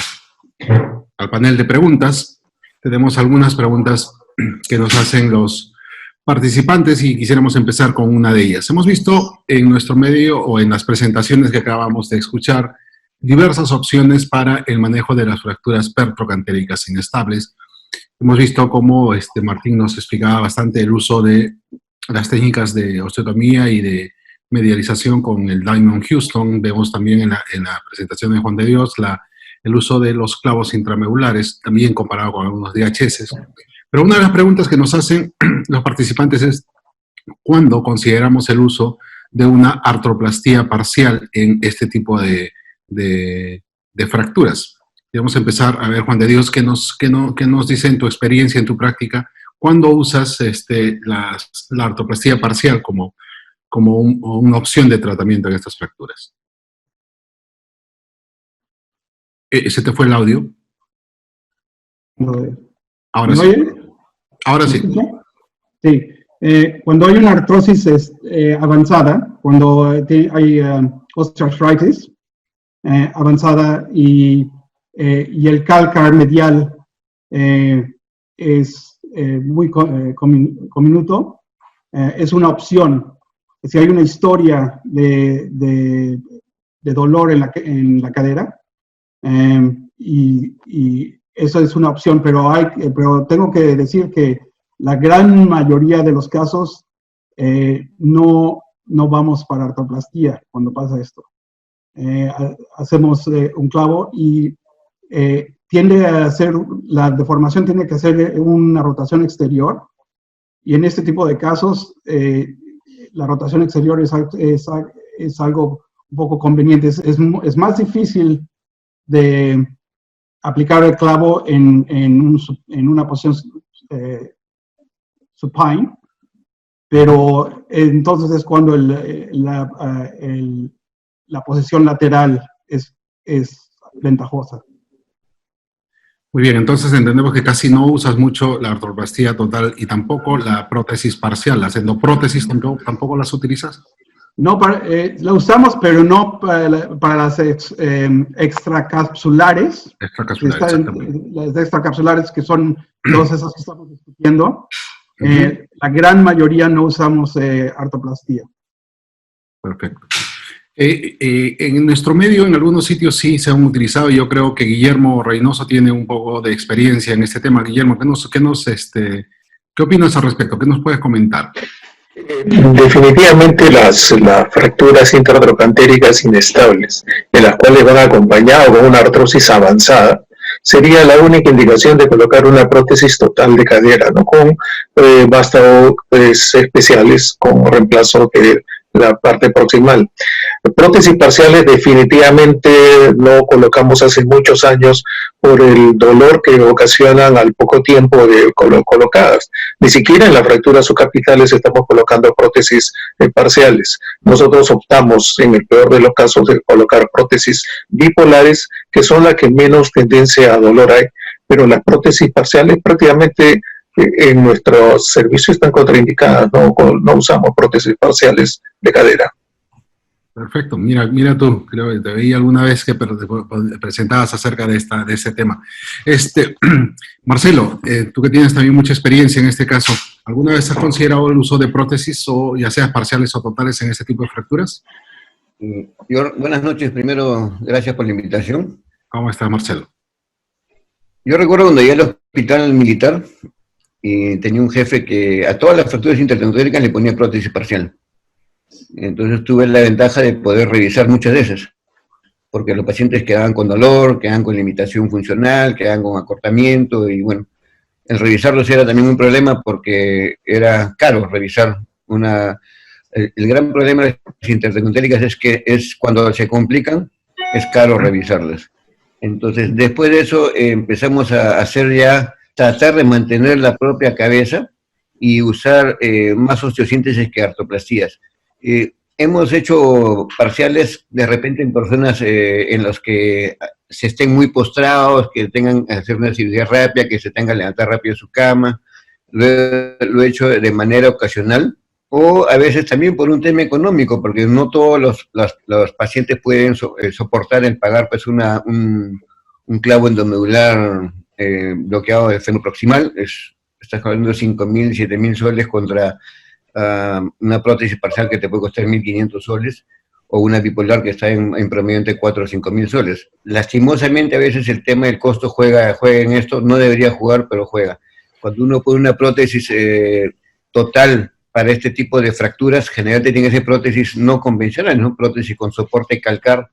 panel de preguntas. Tenemos algunas preguntas que nos hacen los participantes y quisiéramos empezar con una de ellas. Hemos visto en nuestro medio o en las presentaciones que acabamos de escuchar diversas opciones para el manejo de las fracturas pertrocantéricas inestables. Hemos visto cómo Martín nos explicaba bastante el uso de las técnicas de osteotomía y de medialización con el Diamond Houston. Vemos también en la presentación de Juan de Dios el uso de los clavos intramedulares, también comparado con algunos DHS. Pero una de las preguntas que nos hacen los participantes es ¿cuándo consideramos el uso de una artroplastía parcial en este tipo de fracturas? Vamos a empezar a ver, Juan de Dios, ¿qué nos dice en tu experiencia, en tu práctica, cuándo usas la artroplastía parcial como una opción de tratamiento en estas fracturas? ¿Se te fue el audio? Ahora sí. Ahora sí. Sí. Cuando hay una artrosis avanzada, cuando hay osteoarthritis avanzada y el cálcar medial es muy comminuto, es una opción. Si hay una historia de dolor en la cadera, y eso es una opción, pero tengo que decir que la gran mayoría de los casos no vamos para artroplastía cuando pasa esto. Hacemos un clavo y tiende a hacer, la deformación tiene que hacer una rotación exterior, y en este tipo de casos la rotación exterior es algo un poco conveniente. Es más difícil de aplicar el clavo en una posición supine, pero entonces es cuando la posición lateral es ventajosa. Muy bien, entonces entendemos que casi no usas mucho la artroplastía total y tampoco la prótesis parcial. ¿Las endoprótesis tampoco las utilizas? No, la usamos, pero no para las extracapsulares. Las extracapsulares, que son todas esas que estamos discutiendo. La gran mayoría no usamos artroplastía. Perfecto. En nuestro medio, en algunos sitios sí se han utilizado. Yo creo que Guillermo Reynoso tiene un poco de experiencia en este tema. Guillermo, ¿qué ¿Qué opinas al respecto? ¿Qué nos puedes comentar? Definitivamente las fracturas intratrocantéricas inestables, de las cuales van acompañadas con una artrosis avanzada, sería la única indicación de colocar una prótesis total de cadera, ¿no? Con vástagos especiales como reemplazo de la parte proximal. Prótesis parciales definitivamente no colocamos hace muchos años por el dolor que ocasionan al poco tiempo de colocadas. Ni siquiera en las fracturas subcapitales estamos colocando prótesis parciales. Nosotros optamos, en el peor de los casos, de colocar prótesis bipolares, que son las que menos tendencia a dolor hay, pero las prótesis parciales prácticamente en nuestro servicio están contraindicadas, no usamos prótesis parciales de cadera. Perfecto, mira tú, creo que te veía alguna vez que presentabas acerca de ese tema. Marcelo, tú que tienes también mucha experiencia en este caso, ¿alguna vez has considerado el uso de prótesis, o ya sean parciales o totales, en este tipo de fracturas? Buenas noches, primero, gracias por la invitación. ¿Cómo estás, Marcelo? Yo recuerdo cuando llegué al hospital militar y tenía un jefe que a todas las fracturas intratrocantéricas le ponía prótesis parcial. Entonces tuve la ventaja de poder revisar muchas de esas, porque los pacientes quedaban con dolor, quedaban con limitación funcional, quedaban con acortamiento, y bueno, el revisarlos era también un problema porque era caro revisar el gran problema de las intratrocantéricas es que cuando se complican, es caro revisarlas. Entonces, después de eso, empezamos a tratar de mantener la propia cabeza y usar más osteosíntesis que artroplastías. Hemos hecho parciales de repente en personas en las que se estén muy postrados, que tengan que hacer una cirugía rápida, que se tengan que levantar rápido de su cama. Lo he hecho de manera ocasional, o a veces también por un tema económico, porque no todos los pacientes pueden soportar el pagar pues un clavo endomedular bloqueado de seno proximal. Estás hablando de 5.000, 7.000 soles contra una prótesis parcial que te puede costar 1.500 soles, o una bipolar que está en promedio entre 4 o 5.000 soles. Lastimosamente a veces el tema del costo juega en esto, no debería jugar, pero juega. Cuando uno pone una prótesis total para este tipo de fracturas, generalmente tiene que ser prótesis no convencional, ¿no? Prótesis con soporte calcar,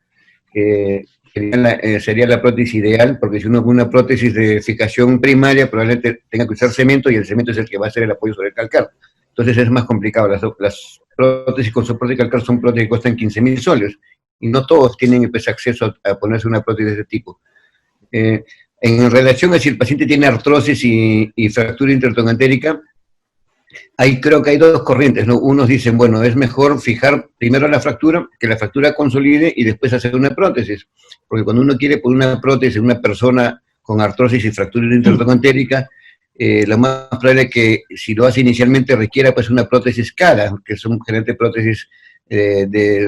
que sería la prótesis ideal, porque si uno pone una prótesis de fijación primaria, probablemente tenga que usar cemento, y el cemento es el que va a hacer el apoyo sobre el calcar. Entonces es más complicado. Las prótesis con soporte calcar son prótesis que cuestan 15.000 soles, y no todos tienen pues, acceso a ponerse una prótesis de este tipo. En relación a si el paciente tiene artrosis y fractura intratrocantérica, creo que hay dos corrientes, ¿no? Unos dicen, bueno, es mejor fijar primero la fractura, que la fractura consolide y después hacer una prótesis. Porque cuando uno quiere poner una prótesis en una persona con artrosis y fractura intratrocantérica, lo más probable es que si lo hace inicialmente requiera pues una prótesis cara, que son generalmente prótesis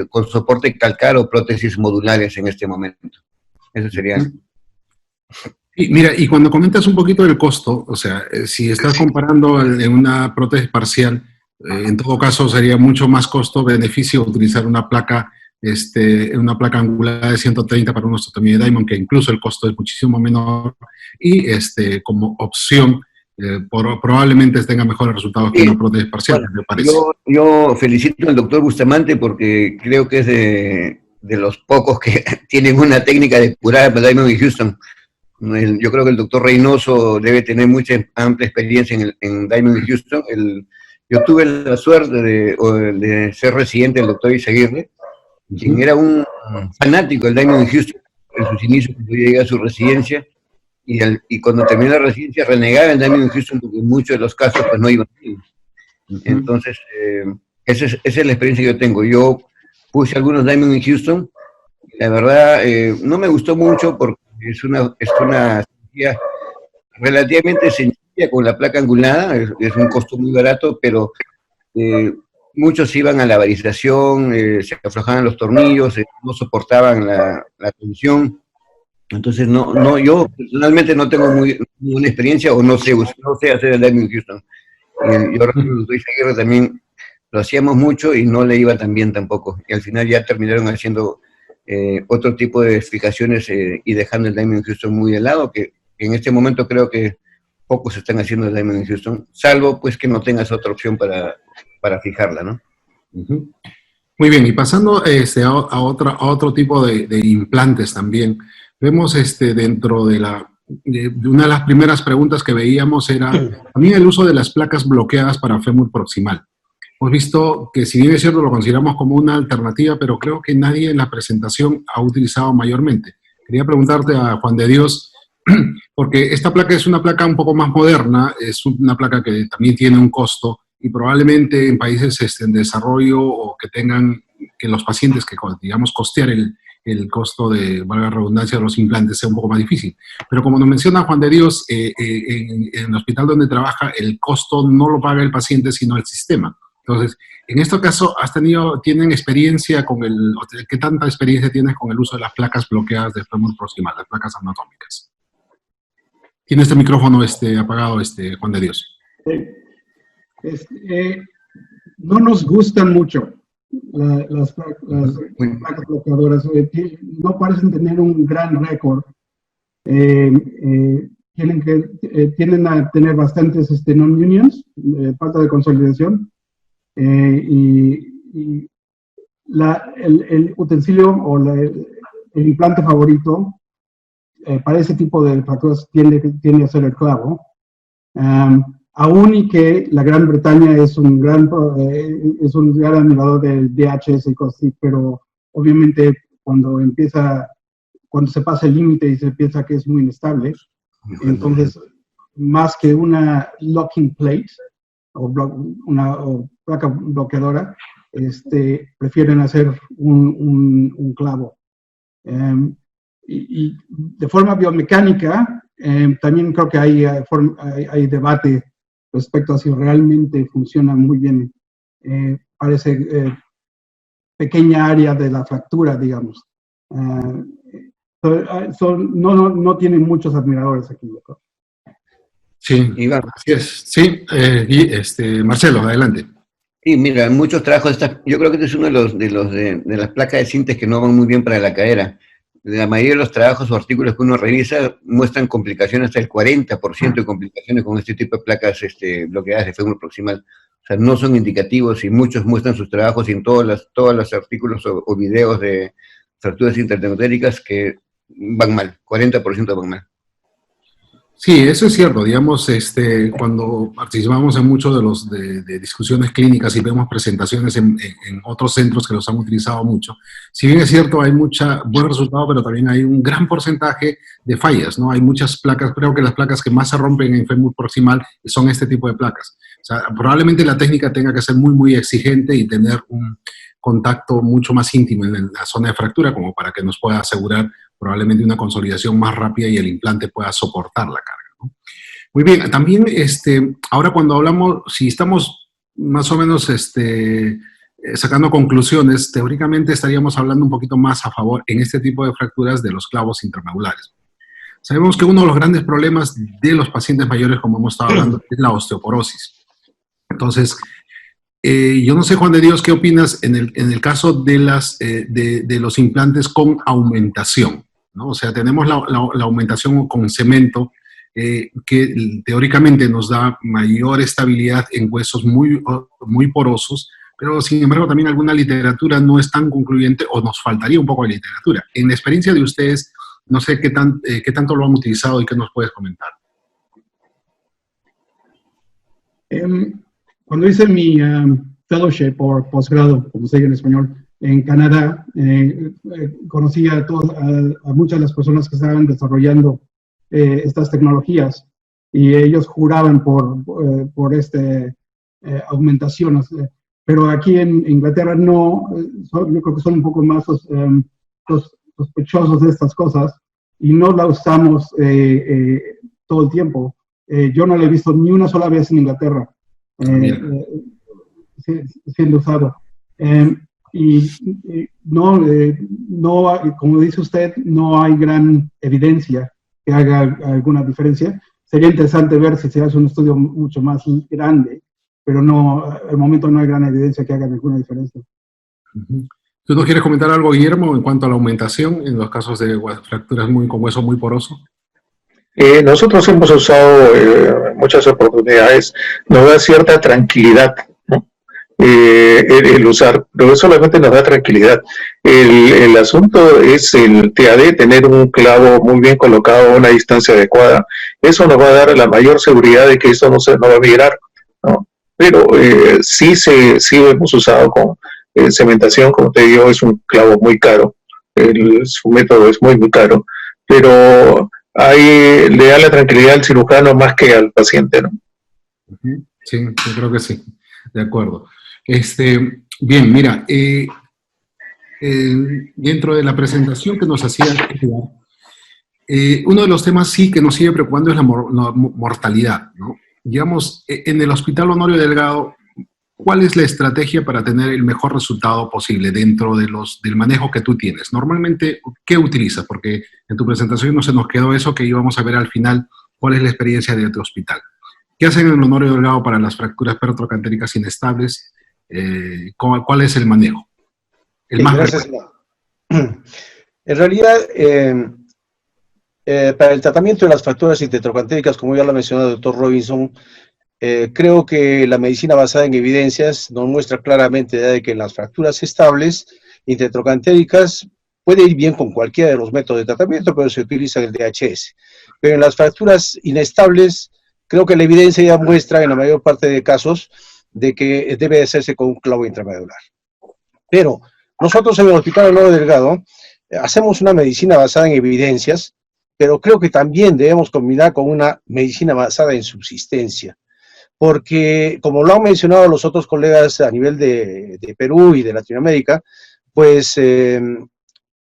con soporte calcar o prótesis modulares en este momento. Eso sería. Y mira, y cuando comentas un poquito del costo, o sea, si estás comparando en una prótesis parcial, en todo caso sería mucho más costo-beneficio utilizar una placa angular de 130 para una osteotomía de Diamond, que incluso el costo es muchísimo menor, y como opción probablemente tenga mejores resultados que una prótesis parcial, bueno, me parece. Yo felicito al doctor Bustamante porque creo que es de los pocos que tienen una técnica de curar para Diamond y Houston. Yo creo que el doctor Reynoso debe tener mucha amplia experiencia en Diamond y Houston. Yo tuve la suerte de ser residente del doctor Izaguirre, quien era un fanático del Diamond y Houston en sus inicios, cuando yo llegué a su residencia, y cuando terminé la residencia renegaba en Diamond y Houston porque en muchos de los casos pues no iban bien. Entonces, esa es la experiencia que yo tengo. Yo puse algunos Diamond y Houston, la verdad no me gustó mucho porque es una cirugía relativamente sencilla con la placa angulada, es un costo muy barato, pero muchos iban a la varización, se aflojaban los tornillos, no soportaban la tensión. Entonces, yo personalmente no tengo muy buena experiencia, o no sé hacer el Diamond Houston. Yo recuerdo que Izaguirre también lo hacíamos mucho y no le iba tan bien tampoco. Y al final ya terminaron haciendo otro tipo de fijaciones y dejando el Diamond Houston muy de lado, que en este momento creo que pocos están haciendo Diamond en Houston, salvo pues que no tengas otra opción para fijarla, ¿no? Ujú. Muy bien, y pasando a otro tipo de implantes también, vemos dentro de una de las primeras preguntas que veíamos era también el uso de las placas bloqueadas para fémur proximal. Hemos visto que, si bien es cierto, lo consideramos como una alternativa, pero creo que nadie en la presentación ha utilizado mayormente. Quería preguntarte a Juan de Dios, porque esta placa es una placa un poco más moderna, es una placa que también tiene un costo, y probablemente en países en desarrollo o que los pacientes que, digamos, costear el costo de, valga la redundancia, de los implantes sea un poco más difícil. Pero como nos menciona Juan de Dios, en el hospital donde trabaja, el costo no lo paga el paciente, sino el sistema. Entonces, en este caso, ¿tienen experiencia qué tanta experiencia tienes con el uso de las placas bloqueadas de fémur proximal, las placas anatómicas? Tiene este micrófono apagado, Juan de Dios. No nos gustan mucho las placas bloqueadoras. No parecen tener un gran récord. Tienden a tener bastantes non-unions, falta de consolidación. Y el utensilio o el implante favorito para ese tipo de fracturas tiende a ser el clavo. Aún y que la Gran Bretaña es un gran admirador del DHS y cosas así, pero obviamente cuando se pasa el límite y se piensa que es muy inestable, entonces más que una locking plate una placa bloqueadora, prefieren hacer un clavo. Y de forma biomecánica, también creo que hay debate respecto a si realmente funciona muy bien. Parece pequeña área de la fractura, digamos. No tienen muchos admiradores aquí, yo creo. Sí, Iván, así es. Sí, Marcelo, adelante. Sí, mira, muchos trabajos, yo creo que este es uno de las placas de cintas que no van muy bien para la cadera. La mayoría de los trabajos o artículos que uno revisa muestran complicaciones, hasta el 40% de complicaciones con este tipo de placas bloqueadas de fémur proximal. O sea, no son indicativos, y muchos muestran sus trabajos y en todos los artículos o videos de fracturas intertendotéricas que van mal, 40% van mal. Sí, eso es cierto. Digamos, cuando participamos en muchos de discusiones clínicas y vemos presentaciones en otros centros que los han utilizado mucho, si bien es cierto, hay buen resultado, pero también hay un gran porcentaje de fallas, ¿no? Hay muchas placas, creo que las placas que más se rompen en fémur proximal son este tipo de placas. O sea, probablemente la técnica tenga que ser muy, muy exigente y tener un contacto mucho más íntimo en la zona de fractura, como para que nos pueda asegurar probablemente una consolidación más rápida y el implante pueda soportar la carga, ¿no? Muy bien, también ahora cuando hablamos, si estamos más o menos sacando conclusiones, teóricamente estaríamos hablando un poquito más a favor en este tipo de fracturas de los clavos intramedulares. Sabemos que uno de los grandes problemas de los pacientes mayores, como hemos estado hablando, es la osteoporosis. Entonces, yo no sé, Juan de Dios, ¿qué opinas en el caso de los implantes con aumentación, ¿no? O sea, tenemos la aumentación con cemento, que teóricamente nos da mayor estabilidad en huesos muy, muy porosos, pero sin embargo también alguna literatura no es tan concluyente, o nos faltaría un poco de literatura. En la experiencia de ustedes, no sé qué tanto lo han utilizado y qué nos puedes comentar. Cuando hice mi fellowship o posgrado, como se dice en español, en Canadá, conocí a muchas de las personas que estaban desarrollando estas tecnologías, y ellos juraban por aumentación. Pero aquí en Inglaterra no, yo creo que son un poco más sospechosos de estas cosas, y no la usamos todo el tiempo. Yo no la he visto ni una sola vez en Inglaterra siendo usado. No, como dice usted, no hay gran evidencia que haga alguna diferencia. Sería interesante ver si se hace un estudio mucho más grande, pero no, al momento no hay gran evidencia que haga alguna diferencia. ¿Tú no quieres comentar algo, Guillermo, en cuanto a la aumentación en los casos de fracturas con hueso muy poroso? Nosotros hemos usado muchas oportunidades, nos da cierta tranquilidad, ¿no? El usar, pero solamente nos da tranquilidad. El asunto es el TAD, tener un clavo muy bien colocado a una distancia adecuada. Eso nos va a dar la mayor seguridad de que esto no va a migrar, ¿no? Pero sí hemos usado con cementación, como te digo, es un clavo muy caro, su método es muy caro, pero ahí le da la tranquilidad al cirujano más que al paciente, ¿no? Sí, yo creo que sí, de acuerdo. Bien, mira, dentro de la presentación que nos hacía, uno de los temas sí que nos sigue preocupando es la mortalidad, ¿no? Digamos, en el Hospital Honorio Delgado, ¿cuál es la estrategia para tener el mejor resultado posible dentro de del manejo que tú tienes? Normalmente, ¿qué utilizas? Porque en tu presentación no se nos quedó eso que íbamos a ver al final, ¿cuál es la experiencia de tu hospital? ¿Qué hacen en el Honorio Delgado para las fracturas perotrocantéricas inestables? ¿Cuál es el manejo? Gracias. En realidad, para el tratamiento de las fracturas intertrocantéricas, como ya lo ha mencionado el doctor Robinson, creo que la medicina basada en evidencias nos muestra claramente de que en las fracturas estables intertrocantéricas puede ir bien con cualquiera de los métodos de tratamiento, pero se utiliza el DHS. Pero en las fracturas inestables, creo que la evidencia ya muestra en la mayor parte de casos de que debe hacerse con un clavo intramedular. Pero nosotros en el Hospital Honorio Delgado hacemos una medicina basada en evidencias, pero creo que también debemos combinar con una medicina basada en subsistencia. Porque, como lo han mencionado los otros colegas a nivel de Perú y de Latinoamérica, pues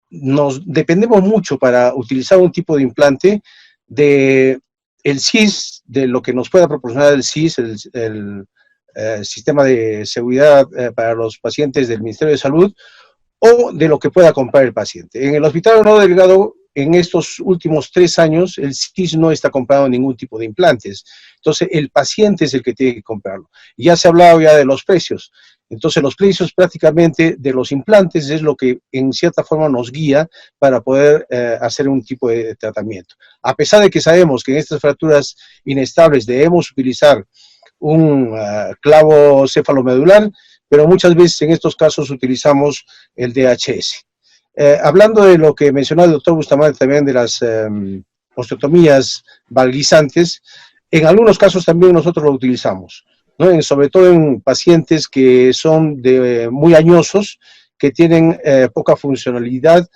nos dependemos mucho para utilizar un tipo de implante de el SIS, de lo que nos pueda proporcionar el SIS, el sistema de seguridad para los pacientes del Ministerio de Salud, o de lo que pueda comprar el paciente. En el Hospital Honorio Delgado, en estos últimos 3 años, el SIS no está comprando ningún tipo de implantes. Entonces, el paciente es el que tiene que comprarlo. Ya se ha hablado ya de los precios. Entonces, los precios prácticamente de los implantes es lo que en cierta forma nos guía para poder hacer un tipo de tratamiento. A pesar de que sabemos que en estas fracturas inestables debemos utilizar un clavo cefalomedular, pero muchas veces en estos casos utilizamos el DHS. Hablando de lo que mencionó el doctor Bustamante también de las osteotomías valguizantes, en algunos casos también nosotros lo utilizamos, ¿no? Sobre todo en pacientes que son muy añosos, que tienen poca funcionalidad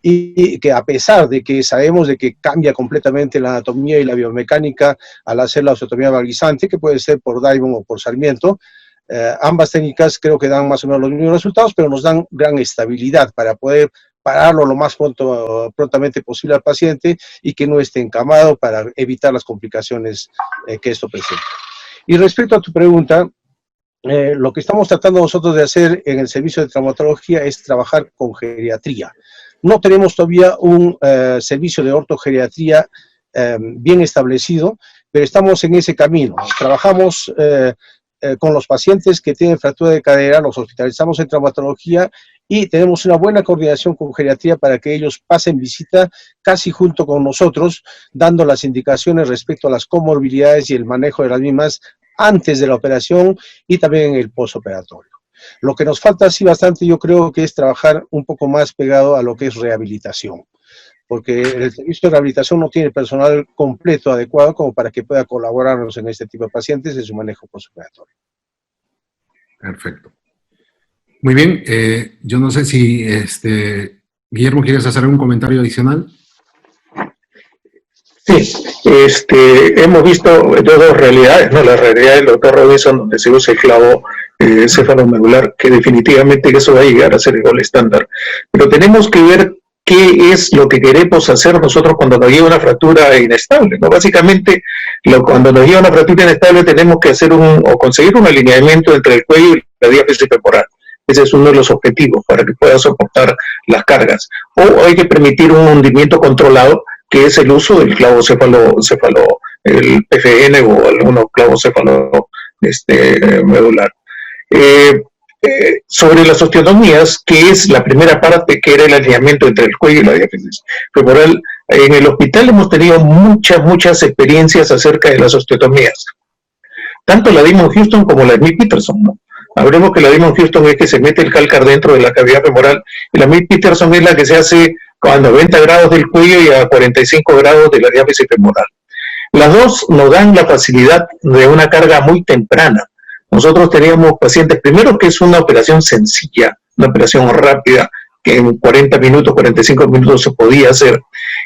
y que a pesar de que sabemos de que cambia completamente la anatomía y la biomecánica al hacer la osteotomía valguizante, que puede ser por Diamond o por Sarmiento, ambas técnicas creo que dan más o menos los mismos resultados, pero nos dan gran estabilidad para poder pararlo lo más prontamente posible al paciente y que no esté encamado para evitar las complicaciones que esto presenta. Y respecto a tu pregunta, lo que estamos tratando nosotros de hacer en el servicio de traumatología es trabajar con geriatría. No tenemos todavía un servicio de ortogeriatría bien establecido, pero estamos en ese camino. Trabajamos con los pacientes que tienen fractura de cadera, los hospitalizamos en traumatología y tenemos una buena coordinación con geriatría para que ellos pasen visita casi junto con nosotros, dando las indicaciones respecto a las comorbilidades y el manejo de las mismas antes de la operación y también en el postoperatorio. Lo que nos falta sí bastante, yo creo que es trabajar un poco más pegado a lo que es rehabilitación, porque el servicio de rehabilitación no tiene personal completo adecuado como para que pueda colaborarnos en este tipo de pacientes en su manejo postoperatorio. Perfecto. Muy bien, yo no sé si Guillermo, ¿quieres hacer algún comentario adicional? Sí, hemos visto dos realidades, ¿no? La realidad del doctor Robinson, donde se usa el clavo cefalomedular, que definitivamente eso va a llegar a ser el gold estándar. Pero tenemos que ver qué es lo que queremos hacer nosotros cuando nos llega una fractura inestable, ¿no? Básicamente, cuando nos llega una fractura inestable tenemos que hacer o conseguir un alineamiento entre el cuello y la diáfisis temporal. Ese es uno de los objetivos, para que pueda soportar las cargas. O hay que permitir un hundimiento controlado, que es el uso del clavo el PFN o algunos clavos medular. sobre las osteotomías, que es la primera parte, que era el alineamiento entre el cuello y la diáfisis femoral, en el hospital hemos tenido muchas experiencias acerca de las osteotomías. Tanto la Damon Houston como la Smith Peterson, ¿no? Hablemos que la Damon Houston es que se mete el cálcar dentro de la cavidad femoral, y la Smith Peterson es la que se hace a 90 grados del cuello y a 45 grados de la diáfisis femoral. Las dos nos dan la facilidad de una carga muy temprana. Nosotros teníamos pacientes, primero que es una operación sencilla, una operación rápida, que en 40 minutos, 45 minutos se podía hacer.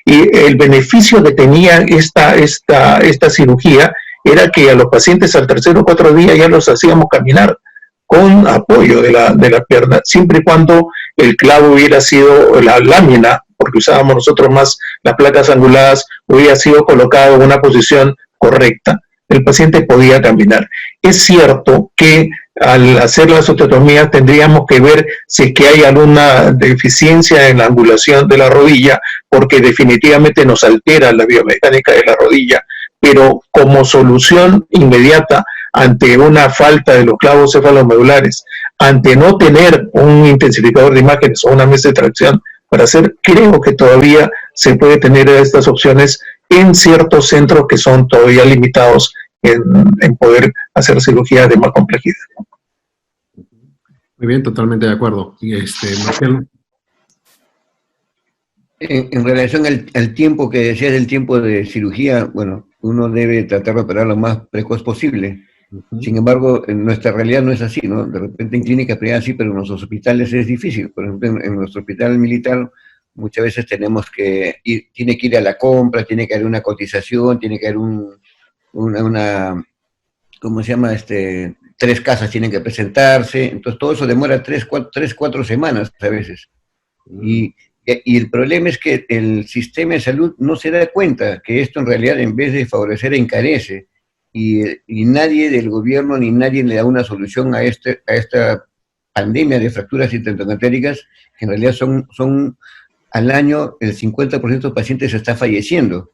Y el beneficio que tenía esta cirugía era que a los pacientes al tercer o cuarto día ya los hacíamos caminar con apoyo de la pierna, siempre y cuando el clavo hubiera sido la lámina, porque usábamos nosotros más las placas anguladas, hubiera sido colocado en una posición correcta, el paciente podía caminar. Es cierto que al hacer la osteotomía tendríamos que ver si es que hay alguna deficiencia en la angulación de la rodilla, porque definitivamente nos altera la biomecánica de la rodilla, pero como solución inmediata ante una falta de los clavos cefalomedulares, ante no tener un intensificador de imágenes o una mesa de tracción para hacer, creo que todavía se puede tener estas opciones en ciertos centros que son todavía limitados en poder hacer cirugía de más complejidad. Muy bien, totalmente de acuerdo. Y Marcelo. En relación al tiempo que decías del tiempo de cirugía, bueno, uno debe tratar de operar lo más precoz posible. Sin embargo, en nuestra realidad no es así, ¿no? De repente en clínicas privadas sí, pero en nuestros hospitales es difícil. Por ejemplo, en nuestro hospital militar muchas veces tenemos que ir, tiene que ir a la compra, tiene que haber una cotización, tiene que haber una ¿cómo se llama? 3 casas tienen que presentarse, entonces todo eso demora 3-4 semanas a veces. Y el problema es que el sistema de salud no se da cuenta que esto en realidad en vez de favorecer encarece, y nadie del gobierno ni nadie le da una solución a esta pandemia de fracturas intertroncantéricas, que en realidad son al año el 50% de pacientes está falleciendo.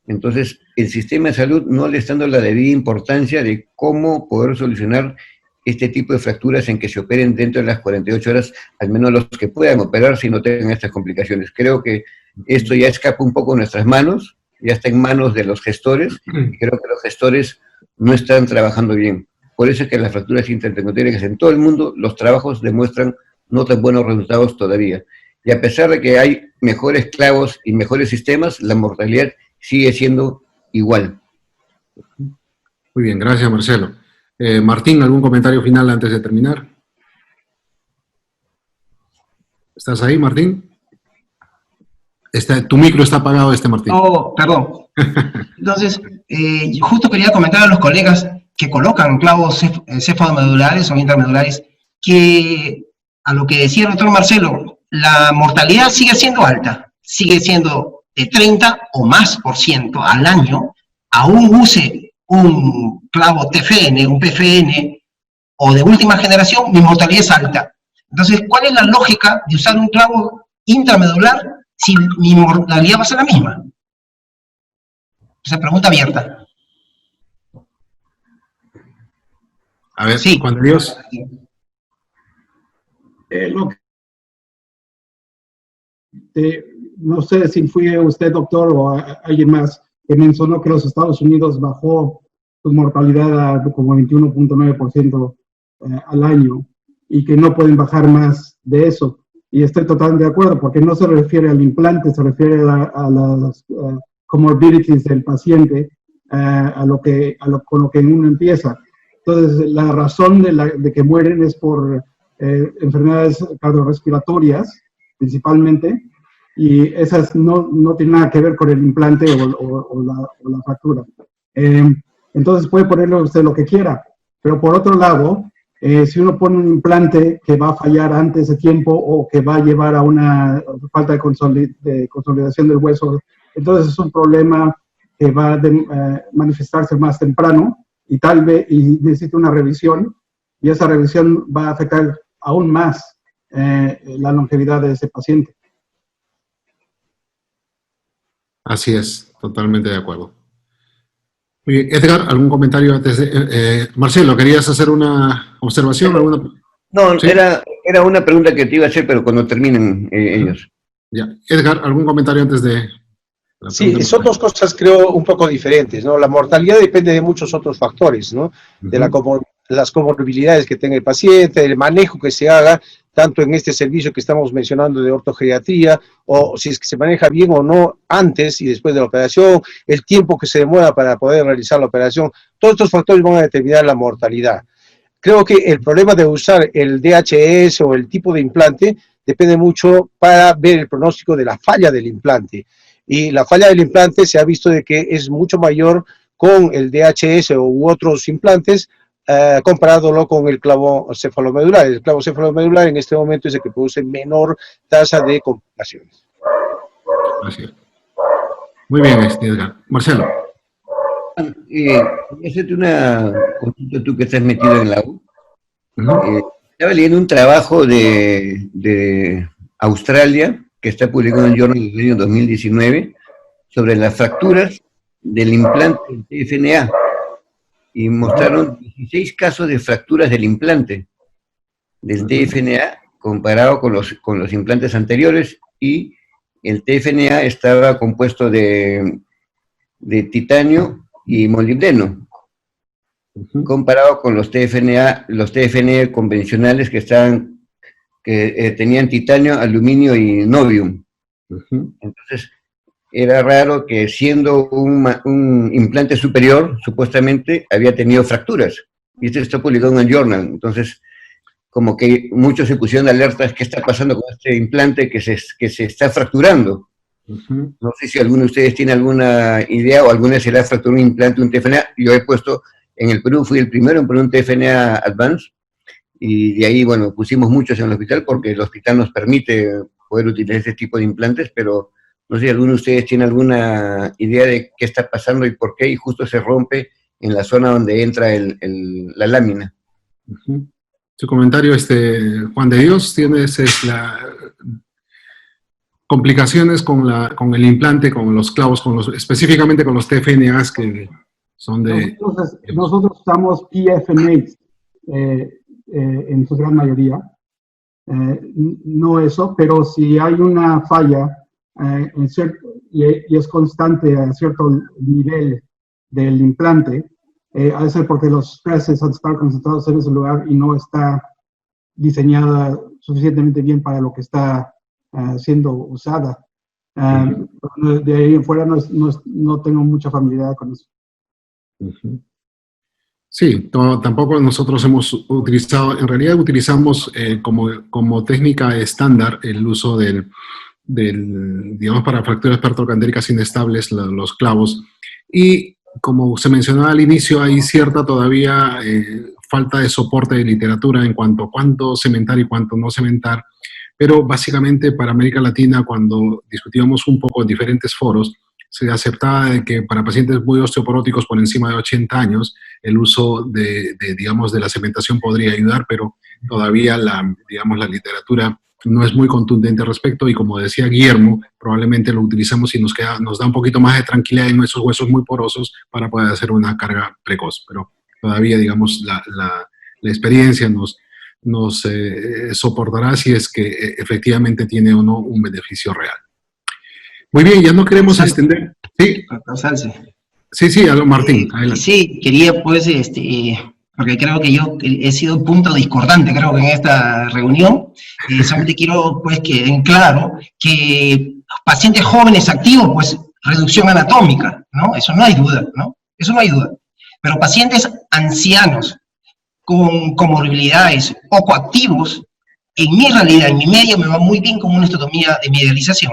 Entonces, el sistema de salud no le está dando la debida importancia de cómo poder solucionar este tipo de fracturas en que se operen dentro de las 48 horas, al menos los que puedan operar si no tengan estas complicaciones. Creo que esto ya escapa un poco de nuestras manos, ya está en manos de los gestores, y creo que los gestores no están trabajando bien. Por eso es que las fracturas intertroncantéricas en todo el mundo, los trabajos demuestran no tan buenos resultados todavía. Y a pesar de que hay mejores clavos y mejores sistemas, la mortalidad sigue siendo igual. Muy bien, gracias Marcelo. Martín, ¿algún comentario final antes de terminar? ¿Estás ahí, Martín? Tu micro está apagado, Martín. Oh, perdón. Entonces, yo justo quería comentar a los colegas que colocan clavos cefalomedulares o intermedulares, que a lo que decía el doctor Marcelo, la mortalidad sigue siendo alta, sigue siendo de 30 o más % al año, aún use un clavo TFN, un PFN, o de última generación, mi mortalidad es alta. Entonces, ¿cuál es la lógica de usar un clavo intramedular si mi mortalidad va a ser la misma? Esa pregunta abierta. A ver, sí. Juan de Dios. No sé si fue usted, doctor, o alguien más, que mencionó que los Estados Unidos bajó su mortalidad a como 21.9% al año y que no pueden bajar más de eso. Y estoy totalmente de acuerdo, porque no se refiere al implante, se refiere a las comorbidities del paciente, con lo que uno empieza. Entonces, la razón de que mueren es por enfermedades cardiorrespiratorias, principalmente, y esas no tienen nada que ver con el implante o la fractura. Entonces puede ponerle usted lo que quiera, pero por otro lado, si uno pone un implante que va a fallar antes de tiempo o que va a llevar a una falta de consolidación del hueso, entonces es un problema que va a manifestarse más temprano y tal vez necesita una revisión, y esa revisión va a afectar aún más la longevidad de ese paciente. Así es, totalmente de acuerdo. Muy bien, Edgar, ¿algún comentario antes de...? Marcelo, ¿querías hacer una observación? No, Sí. era una pregunta que te iba a hacer, pero cuando terminen ellos. Ya. Edgar, ¿algún comentario antes de la Sí, pregunta? son dos cosas creo un poco diferentes, ¿no? La mortalidad depende de muchos otros factores, ¿no? De las comorbilidades que tenga el paciente, el manejo que se haga, tanto en este servicio que estamos mencionando de ortogeriatría, o si es que se maneja bien o no antes y después de la operación, el tiempo que se demora para poder realizar la operación, todos estos factores van a determinar la mortalidad. Creo que el problema de usar el DHS o el tipo de implante depende mucho para ver el pronóstico de la falla del implante. Y la falla del implante se ha visto de que es mucho mayor con el DHS u otros implantes comparándolo con el clavo cefalomedular. El clavo cefalomedular en este momento es el que produce menor tasa de complicaciones. Así es. Muy bien, Edgar. Marcelo. Quería hacerte una consulta, tú que estás metido en la U. Estaba leyendo un trabajo de Australia, que está publicado en el Journal del año 2019, sobre las fracturas del implante del TFNA. Y mostraron 16 casos de fracturas del implante del TFNA comparado con los implantes anteriores, y el TFNA estaba compuesto de titanio y molibdeno, comparado con los TFNA convencionales que tenían titanio, aluminio y novium. Entonces, era raro que siendo un implante superior, supuestamente, había tenido fracturas. Y esto está publicado en el Journal. Entonces, como que muchos se pusieron alertas, ¿qué está pasando con este implante que se está fracturando? No sé si alguno de ustedes tiene alguna idea o alguna vez se le ha fracturado un implante, un TFNA. Yo he puesto, en el Perú fui el primero en poner un TFNA Advance, y de ahí, bueno, pusimos muchos en el hospital porque el hospital nos permite poder utilizar este tipo de implantes, pero no sé si alguno de ustedes tiene alguna idea de qué está pasando y por qué, y justo se rompe en la zona donde entra la lámina. Su comentario, Juan de Dios, tienes complicaciones con el implante, con los clavos, específicamente con los TFNAs que son de... Nosotros usamos PFNAs en su gran mayoría. No eso, pero si hay una falla y es constante a cierto nivel del implante, ha de ser porque los peces han estado concentrados en ese lugar y no está diseñada suficientemente bien para lo que está siendo usada. De ahí en fuera no tengo mucha familiaridad con eso. Sí, tampoco nosotros hemos utilizado, en realidad utilizamos como técnica estándar el uso digamos, para fracturas pertrocantéricas inestables, los clavos. Y como se mencionaba al inicio, hay cierta todavía falta de soporte de literatura en cuanto a cuánto cementar y cuánto no cementar. Pero básicamente para América Latina, cuando discutíamos un poco en diferentes foros, se aceptaba de que para pacientes muy osteoporóticos por encima de 80 años, el uso digamos, de la cementación podría ayudar, pero todavía digamos, la literatura no es muy contundente al respecto, y como decía Guillermo, probablemente lo utilizamos y nos da un poquito más de tranquilidad en esos huesos muy porosos para poder hacer una carga precoz, pero todavía, digamos, la experiencia nos soportará si es que efectivamente tiene o no un beneficio real. Muy bien, ya no queremos extender. Sí, sí, Martín, adelante. Sí, quería pues, porque creo que yo he sido un punto discordante, creo que en esta reunión, solamente quiero pues que en claro que pacientes jóvenes activos, pues reducción anatómica, ¿no? Eso no hay duda, ¿no? Eso no hay duda. Pero pacientes ancianos con comorbilidades poco activos, en mi realidad, en mi medio, me va muy bien con una osteotomía de medialización.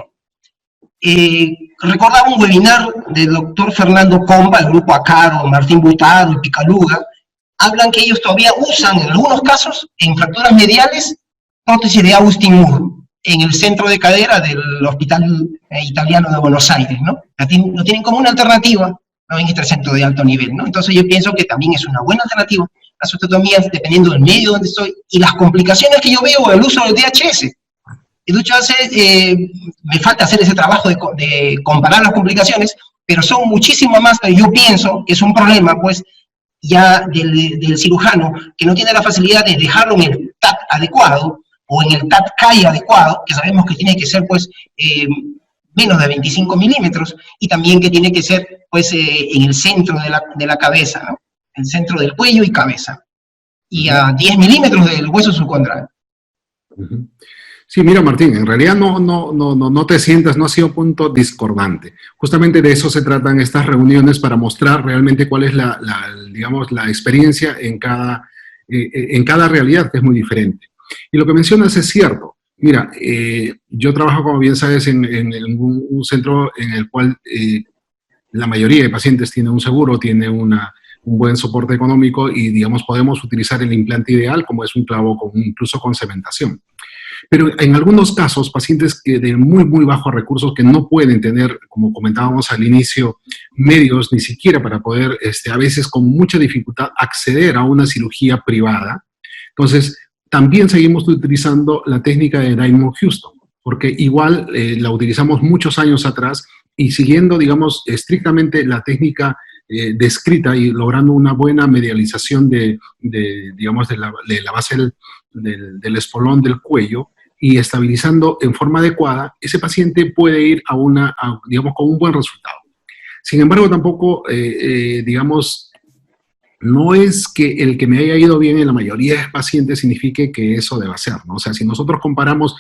Recordaba un webinar del doctor Fernando Comba, el grupo Acaro, Martín Butaro y Picaluga. Hablan que ellos todavía usan, en algunos casos, en fracturas mediales, prótesis de Austin Moore, en el centro de cadera del Hospital Italiano de Buenos Aires, ¿no? Lo tienen como una alternativa, ¿no? En este centro de alto nivel, ¿no? Entonces yo pienso que también es una buena alternativa las osteotomías, dependiendo del medio donde estoy, y las complicaciones que yo veo al uso del DHS. El DHS, me falta hacer ese trabajo de comparar las complicaciones, pero son muchísimo más, pero yo pienso que es un problema, pues, ya del cirujano, que no tiene la facilidad de dejarlo en el TAT adecuado, o en el TAT-CAI adecuado, que sabemos que tiene que ser, pues, menos de 25 milímetros, y también que tiene que ser, pues, en el centro de la cabeza, ¿no? El centro del cuello y cabeza, y a 10 milímetros del hueso subcondral. Sí, mira, Martín, en realidad no te sientas, no ha sido punto discordante. Justamente de eso se tratan estas reuniones, para mostrar realmente cuál es digamos, la experiencia en cada realidad, que es muy diferente. Y lo que mencionas es cierto. Mira, yo trabajo, como bien sabes, en un centro en el cual la mayoría de pacientes tiene un seguro, tiene un buen soporte económico y, digamos, podemos utilizar el implante ideal, como es un clavo incluso con cementación. Pero en algunos casos, pacientes que de muy, muy bajos recursos, que no pueden tener, como comentábamos al inicio, medios ni siquiera para poder, a veces con mucha dificultad, acceder a una cirugía privada. Entonces, también seguimos utilizando la técnica de Diamond Houston, porque igual la utilizamos muchos años atrás, y siguiendo, digamos, estrictamente la técnica descrita y logrando una buena medialización digamos, de la base del espolón del cuello, y estabilizando en forma adecuada, ese paciente puede ir digamos, con un buen resultado. Sin embargo, tampoco, digamos, no es que el que me haya ido bien en la mayoría de pacientes signifique que eso deba ser, ¿no? O sea, si nosotros comparamos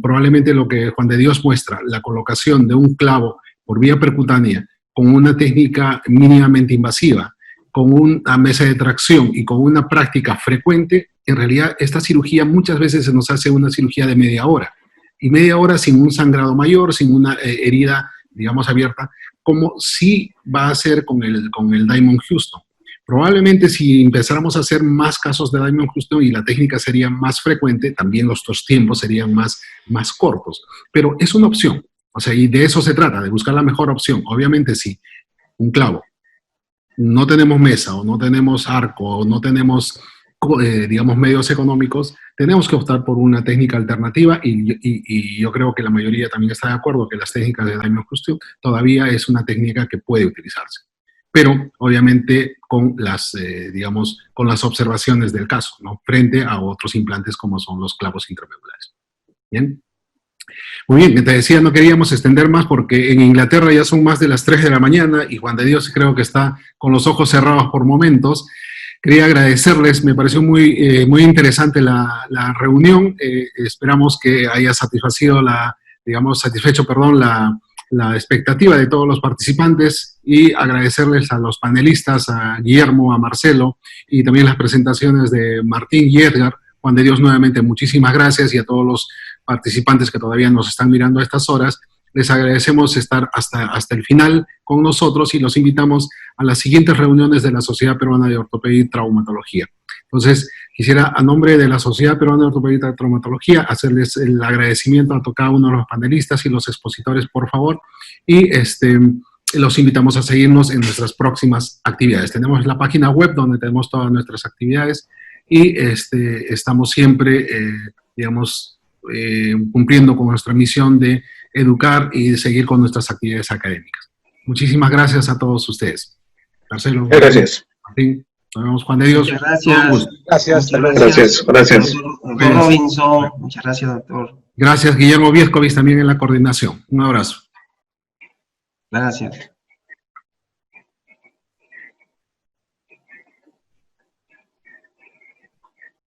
probablemente lo que Juan de Dios muestra, la colocación de un clavo por vía percutánea con una técnica mínimamente invasiva, con una mesa de tracción y con una práctica frecuente, en realidad esta cirugía muchas veces se nos hace una cirugía de media hora. Y media hora sin un sangrado mayor, sin una herida, digamos, abierta, como sí va a ser con el Diamond Houston. Probablemente si empezáramos a hacer más casos de Diamond Houston y la técnica sería más frecuente, también los tiempos serían más cortos. Pero es una opción. O sea, y de eso se trata, de buscar la mejor opción. Obviamente, si un clavo, no tenemos mesa, o no tenemos arco, o no tenemos, digamos, medios económicos, tenemos que optar por una técnica alternativa, y yo creo que la mayoría también está de acuerdo que las técnicas de Diamond Houston todavía es una técnica que puede utilizarse. Pero, obviamente, con digamos, con las observaciones del caso, ¿no? Frente a otros implantes como son los clavos intramedulares. ¿Bien? Muy bien, te decía, no queríamos extender más porque en Inglaterra ya son más de las 3 de la mañana y Juan de Dios creo que está con los ojos cerrados por momentos. Quería agradecerles, me pareció muy interesante la reunión. Esperamos que haya satisfecho la expectativa de todos los participantes, y agradecerles a los panelistas, a Guillermo, a Marcelo, y también las presentaciones de Martín y Edgar. Juan de Dios, nuevamente, muchísimas gracias, y a todos los participantes que todavía nos están mirando a estas horas, les agradecemos estar hasta el final con nosotros, y los invitamos a las siguientes reuniones de la Sociedad Peruana de Ortopedia y Traumatología. Entonces, quisiera, a nombre de la Sociedad Peruana de Ortopedia y Traumatología, hacerles el agradecimiento a cada uno de los panelistas y los expositores, por favor, y los invitamos a seguirnos en nuestras próximas actividades. Tenemos la página web donde tenemos todas nuestras actividades, y estamos siempre, digamos, cumpliendo con nuestra misión de educar y de seguir con nuestras actividades académicas. Muchísimas gracias a todos ustedes. Marcelo. Gracias. Martín. Nos vemos, Juan de Dios. Muchas gracias. Gracias. Gracias. Doctor Robinson, muchas gracias, doctor. Gracias, Guillermo Viescovis, también en la coordinación. Un abrazo. Gracias.